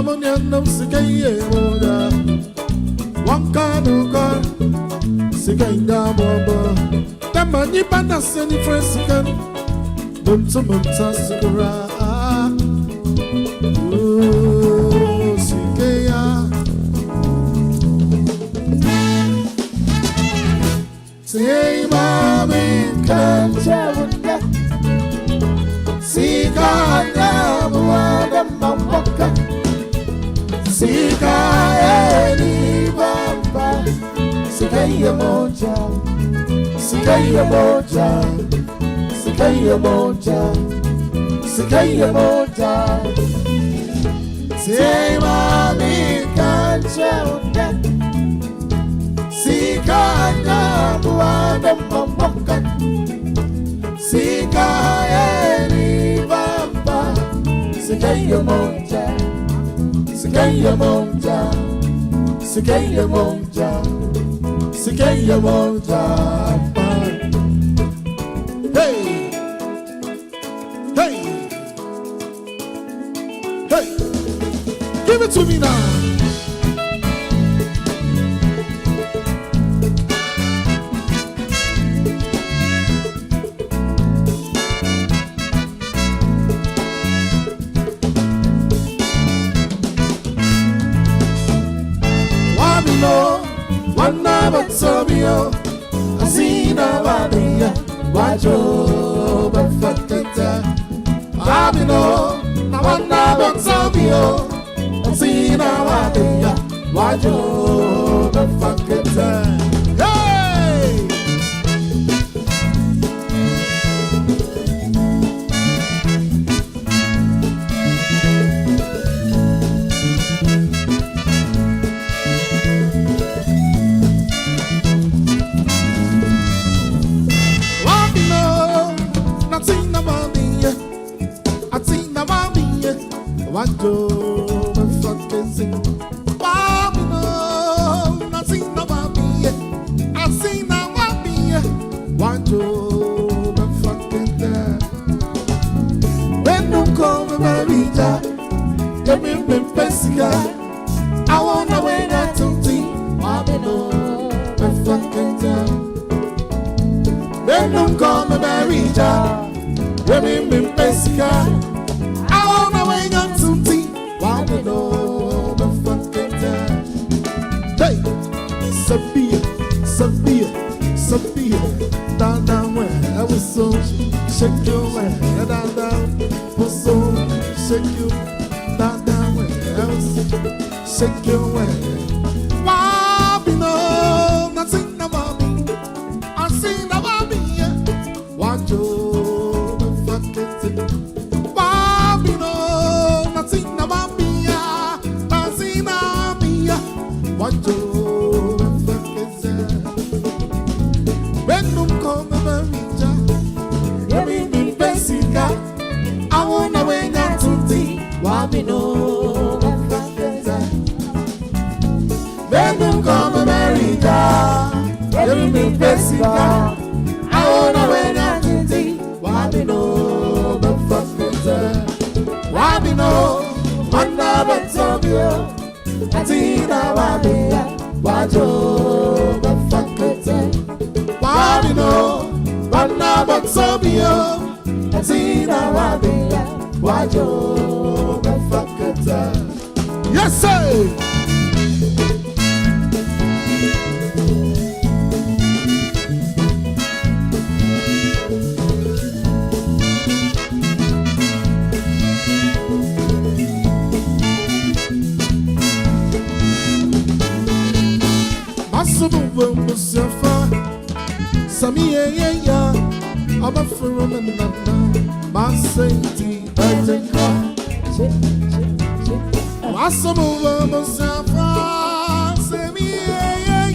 monyano sikaye moda, wankanuka, sikaya bobo, tamani bana seni fresikan, buntu munta sikura, sikaya. Say mami can tell that sikaya buada mawakan sikaya ni bamba sikaya moja sikaya moja sikaya moja sikaya moja Say mami kanchauda Sikanya buana mamokan Sikayeni bamba Sikaya monja Sikaya monja Sikaya monja Sikaya monja Hey Hey Hey Give it to me now. Wabino, wanabatsobio, asina wabia, wajo bafakata. Wabino, wanabatsobio. Sina wadia, wajo the fucking time. Hey! Wabino, nothing about me. I think about me. Wajo. I wanna win that tea. Wabino, the fucking time. Then don't call me Marija. Women in Pesica. I wanna win that tea. Wabino, the fucking time. Hey, Sophia, Sophia, Sophia. Down, down where I was so shake your way. Down, down, was so shake you. Down, down where I was shake your way. Wabino, nothing about me. I seen about me. Watch your fucking thing. Wabino, nothing about me. Nothing about me. Watch your fucking thing. When you come to Marija, you mean me basic. I wanna win that tea. Wabino. Come America, give me Pesica. I wanna win that tea. Wabino, the fucking time. Wabino, wanabatsobio, atina wabia, wajo, the fucking time. Wabino, wanabatsobio, atina wabia, wajo, the fucking time. Yes, sir. Sami ya, I'm a firm and my sainty, I take off. Awesome over myself, Sami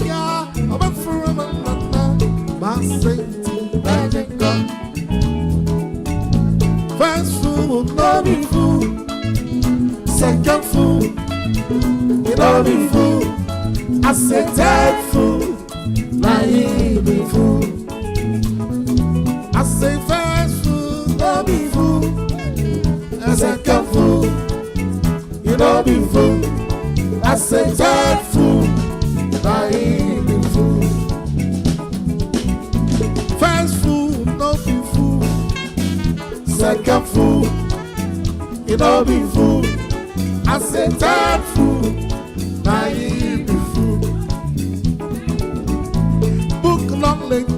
ya, I'm a firm and my sainty, I take off. First fool, no be fool. Second fool, you know be fool. I said third fool. Naive fool. I say first fool, no be fool. I second fool, you know be fool. I say third fool, naive fool. First fool, no be fool. Second fool, you know be fool. I say third fool, naive fool.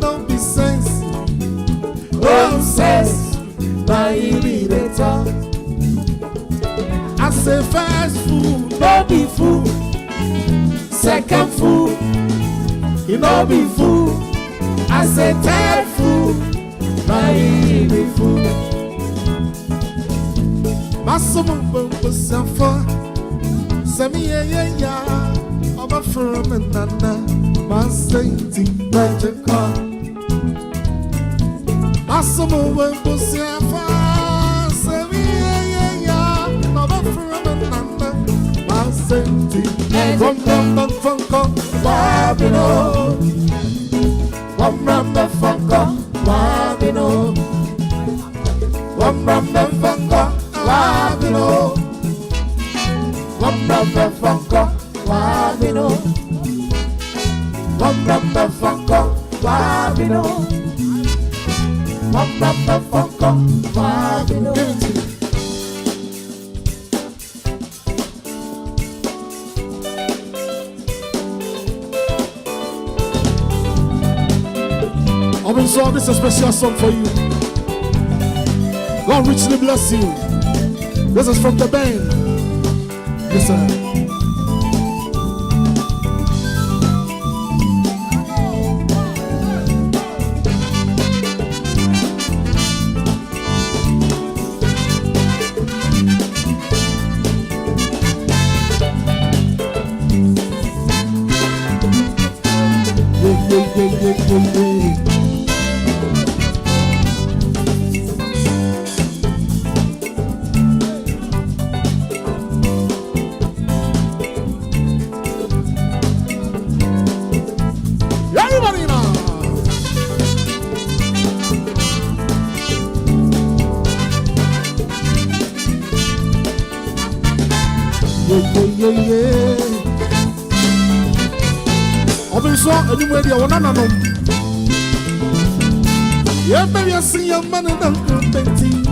Don't be sense. Oh, sense. Naive talk. I say first fool, no be fool. Second fool, you know be fool. I say third fool, naive fool. Massimo Safa, ya, I'm a firm and nana, my sainty, magic car. Massimo will pussy a fast, ya, I'm a firm and nana, my sainty, from Funko, Babylon, from Funko, Babylon, from Funko, Babylon. One number funko, wabino. One number funko, wabino. One number funko, wabino. Opemsuo, this is a special song for you. God richly bless you. This is from the band. Listen. Everybody now. Yeah. Opemsuo, anywhere they want to know. Yeah, baby, I see your man and I'm painting.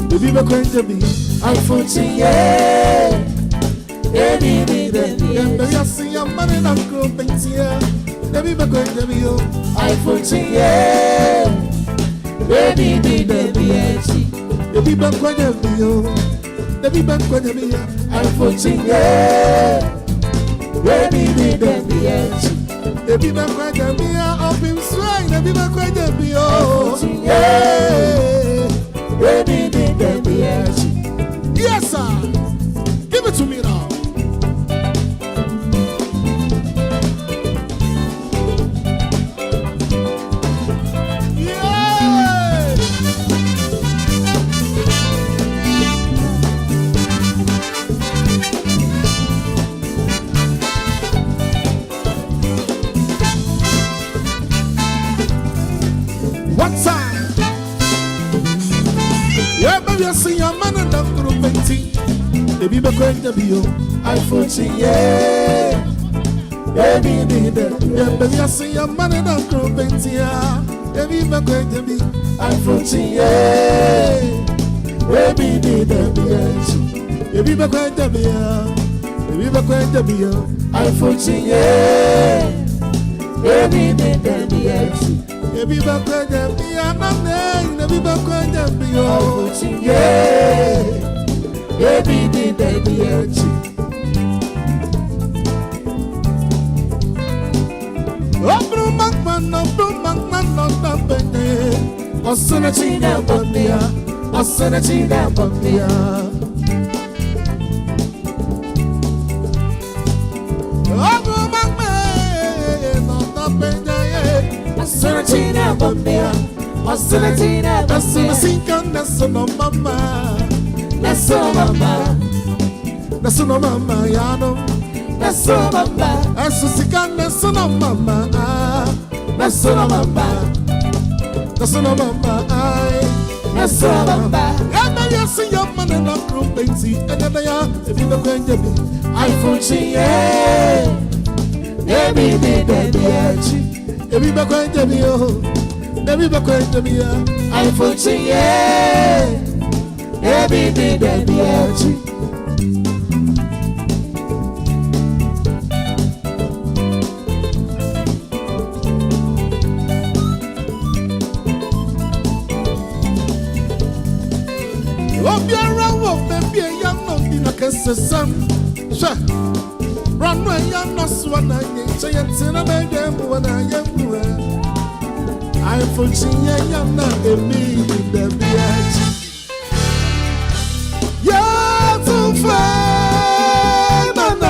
Baby, we're going to be iPhone, yeah. Baby, I see your man and I'm painting. Baby, we're going to be iPhone, yeah. Baby, baby, we're going to be Baby, we're going to be iPhone, yeah. Baby, baby, Baby, we're going to be Opemsuo. Baby, we're going to be yeah. Baby, baby, yes, sir. Give it to me now. One time, yeah, baby, I see your man and I'm group painting. Baby, we're going to be iPhone, yeah. Baby, yeah, baby, I see your man and I'm group painting. Baby, we're going to be iPhone, yeah. Baby, we're going to be iPhone, yeah. Baby, Baby, back when them be a man, baby, back when them be oh, yeah. Baby, baby, oh, blue man, not the penny. Oh, Senatina, Bambia, oh, Senatina, Bambia. Oh, blue man, not the penny. Senatina Bambia, Senatina Bambia, Sinkan, Nasono Mama, Nasono Mama, Yano, Nasono Mama, Asusikan, Nasono Mama, Nasono Mama, Nasono Mama, and I see your man and not group painting, and then they are, if you're going to be iPhone, yeah, baby, Baby, back when to be baby, back when to be iPhone, yeah. Baby, oh, be around, baby, young, no, in a kiss, son. Sure. Run when you're not swanning, so you're telling me when I am. I'm for young, not a me, the bitch. You're too far, man.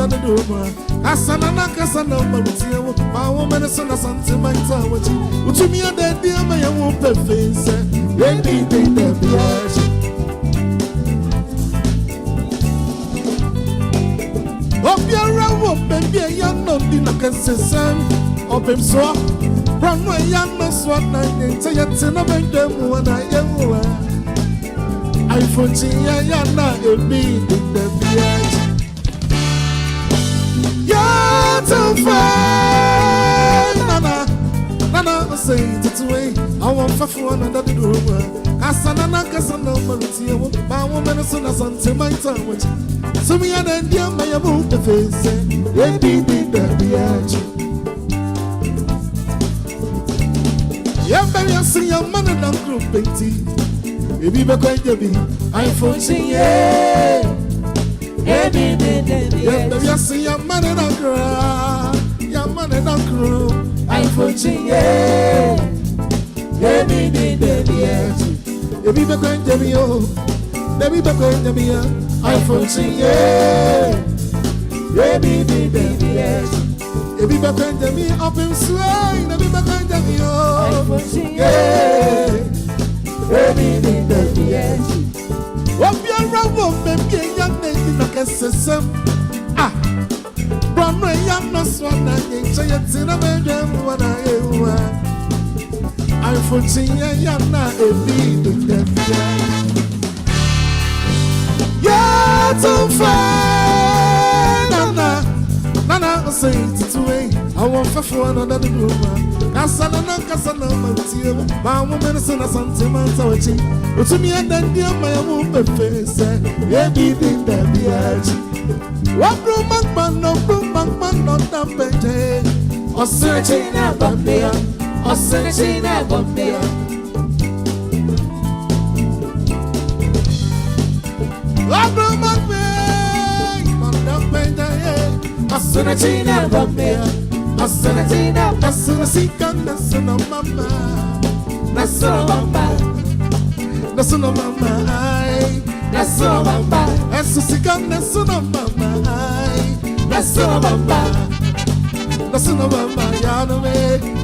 the room. Asana Casana Maritio, my woman is on a Santa Manta. What you mean that dear my own face? Maybe they never be. Of your own baby, a young no dinner can say some Opemsuo. From my young no swat night, say it's in a bank them when I am. I foresee a young a beat in the beach. You're too far, Nana, say it away. I want for another room. Asana Casana Maritio, my woman is on a Santa Manta. So me and India, my about the face, they beat in the beach. Yeah, baby, I see your man and I'm group painting. If you be going to be, I foresee, yeah, baby, I see your man and I'm cry, your man and I'm crew. I foresee, yeah, baby, if you be going to be, oh, baby, be going to be, I foresee, yeah, baby, if you be going to be Opemsuo, if you be going to be, oh, I foresee, yeah. Baby, what you are, baby, young lady, like a system. Ah, from my young no swan, I say it's in a bedroom when I foresee a young a baby. You're too far, Nana, say it's away. I want for another room. Casana, my woman is in a Santa Manta. But to me, and then dear my own face, yeah, be the beach. What room, man, no room, man, not that better. Or searching at Bombay, or searching at Bombay. What room, man, not that better, or searching at Bombay. Asana, Asana, Nasuna Mama, Nasuna Mama, Nasuna Mama, Nasuna Mama, Asana, Nasuna Mama, Nasuna Mama, Nasuna Mama, Yanome,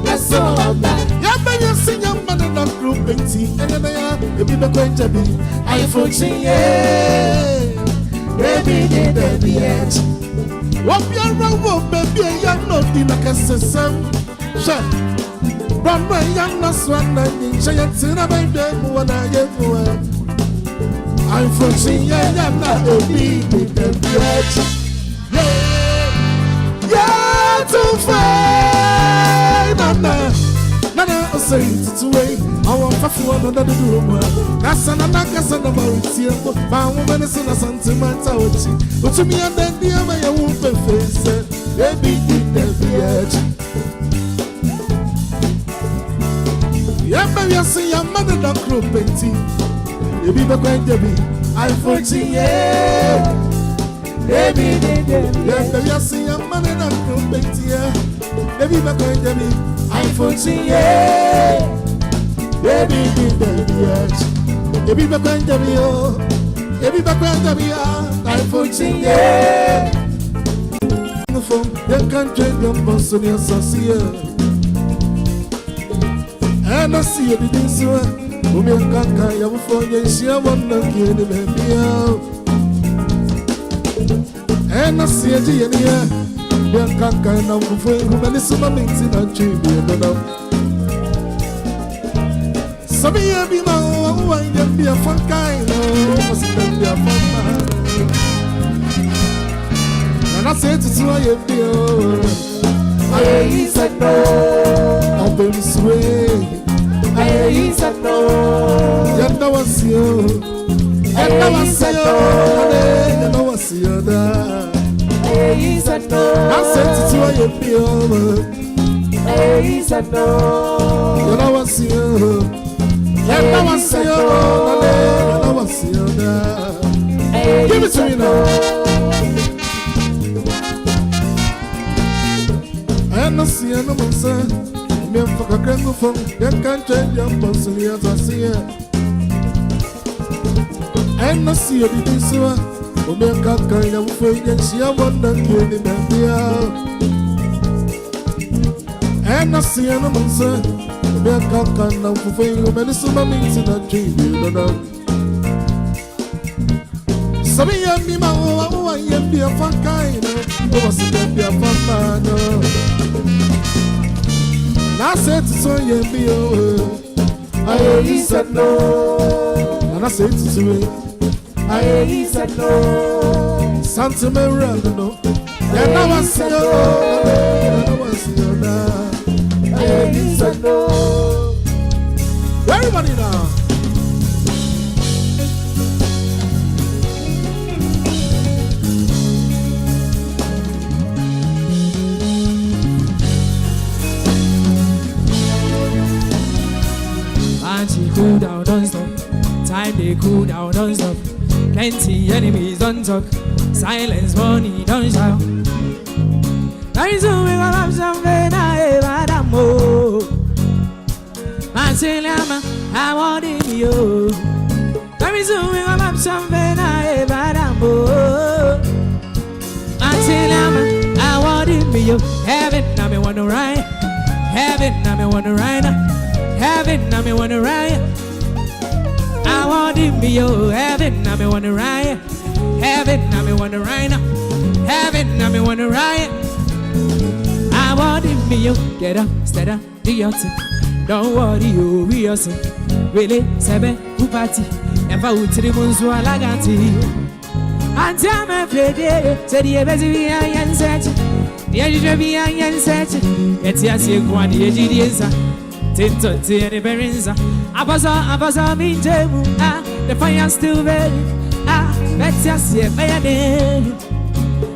Nasuna Mama. Yabba, sing your man and not group and tea, and then I am going to be. I foresee, yeah, baby, baby, what you are, baby, you're not in a system. Shut. Run my young swan, and say it's in a baby when I get to her. I'm foreseeing, yeah, not a baby, baby. Yeah, too far, Nana, say it's away. I want for another room. Casana, Maritio, my woman is in a Santa Manta. But to me, and then dear, my own face, baby, in the beach. Yeah, baby, I see your mother don't group painting. You be going to be, I foresee, yeah, baby, yeah, baby, I see your mother don't group painting. Baby, going to be, I foresee, yeah, baby, baby, going to be, oh, baby, going to be, I foresee, yeah. The phone, you can't trade your boss on your associate. And I see you didn't see her. Whom you can't carry your phone, you share one of the baby. And I see you here. You can't carry no phone, who many summer means in a tree. Some of you be my wine and be a fun kind. Must be a fun man. And I said to you, I said no. Opemsuo, I said no. You know I see you. You know I see you. You know I see you. I said no. I said to you, I said no. You know I see you. You know I see you. You know I see you. Give it to me now. I see no man say, me fuck a grand phone, you can't change your boss, as I see it. I see you did so, Omeka kind of friend and she abundant in the and I see an answer. Omeka kind of friend, many summer means in a dream, you know. Some young me, I am be a fun kind of was a be a fun man. I said to son, you be he said no, and I said to me, he said no, Santa Maria, no, and I was no, he said no. Everybody now. Cool down, don't stop. Time they cool down, don't stop. Plenty enemies don't talk. Silence, money, don't shout. Very soon we gonna have something I ever more. Marceliama, I want it you. Very soon we gonna have something I ever more. Marceliama, I want it you. Heaven, now me wanna ride. Heaven, now me wanna ride. Heaven, now me wanna ride. I want it be your heaven, now me wanna ride. Heaven, now me wanna ride. Heaven, now me wanna ride. I want it be your get up, stand up, do your thing. Don't worry, you be your thing. Really, sebe, who party? If I would tell you, I like and tell me, Freddy, said the busy and search. The edge be and search. It's yes, you want the edge. Tinto the Berenza. I me table. The fire still burning. Let's just see my name.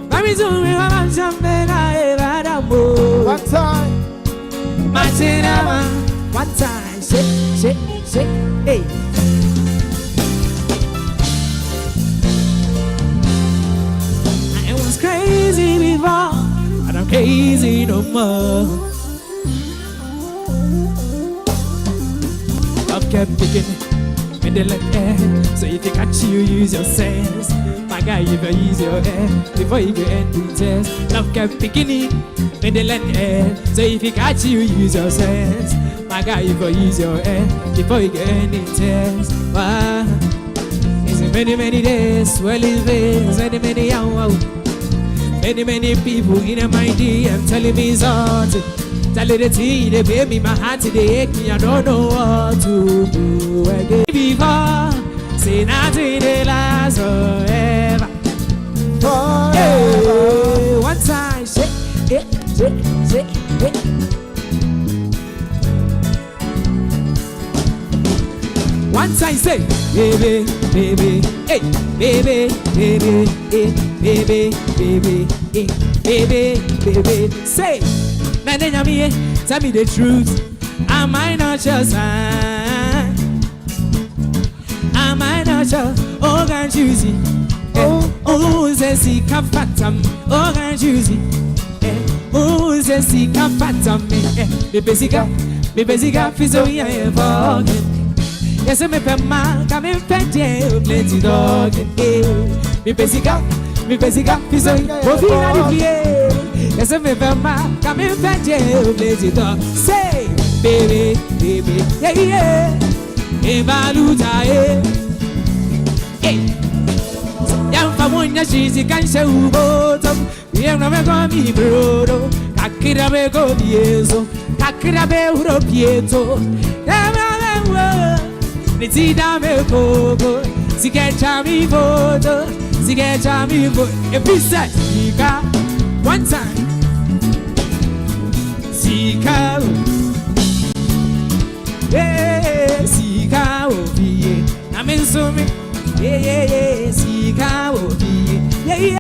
Very soon we have something I ever more. One time, my cinema. One time, shake, hey. I was crazy before, but I'm crazy no more. Kept picking in the air. So if you catch you, use your sense. My guy, if you use your head before you get into test. Love kept picking in the air. So if you catch you, use your sense. My guy, if you use your head before you get into test. Wow. It's many days, well it's been many hours. Many people in my DM telling me something. Tell it the tea, they pay me my heart, they ache me, I don't know what to do again. Before, say nothing, they last forever. Hey, one time, shake it. One time, say, baby, hey, baby, say. Tell me the truth. Am I not your son? Am I not your organ choosy? Oh, says he can't fathom. Organ choosy. Oh, says he can't fathom me. Me basic, fizzle, yeah, forget. Yes, I'm a man, come in, plenty dog. Me basic, fizzle, yeah. Yes, I'm a man, come in, plenty dog. Say, baby, yeah. Evaluta, hey. Young Famonia, she's a cancer who bottom. We have never gone me, bro. Kakirabe go diesel, Kakirabe Europieto. Nitida me go, Zigeta me photo, Zigeta me photo. A piece of Zika, one time. Zika, yeah, Zika, oh, yeah. I'm in so me, yeah,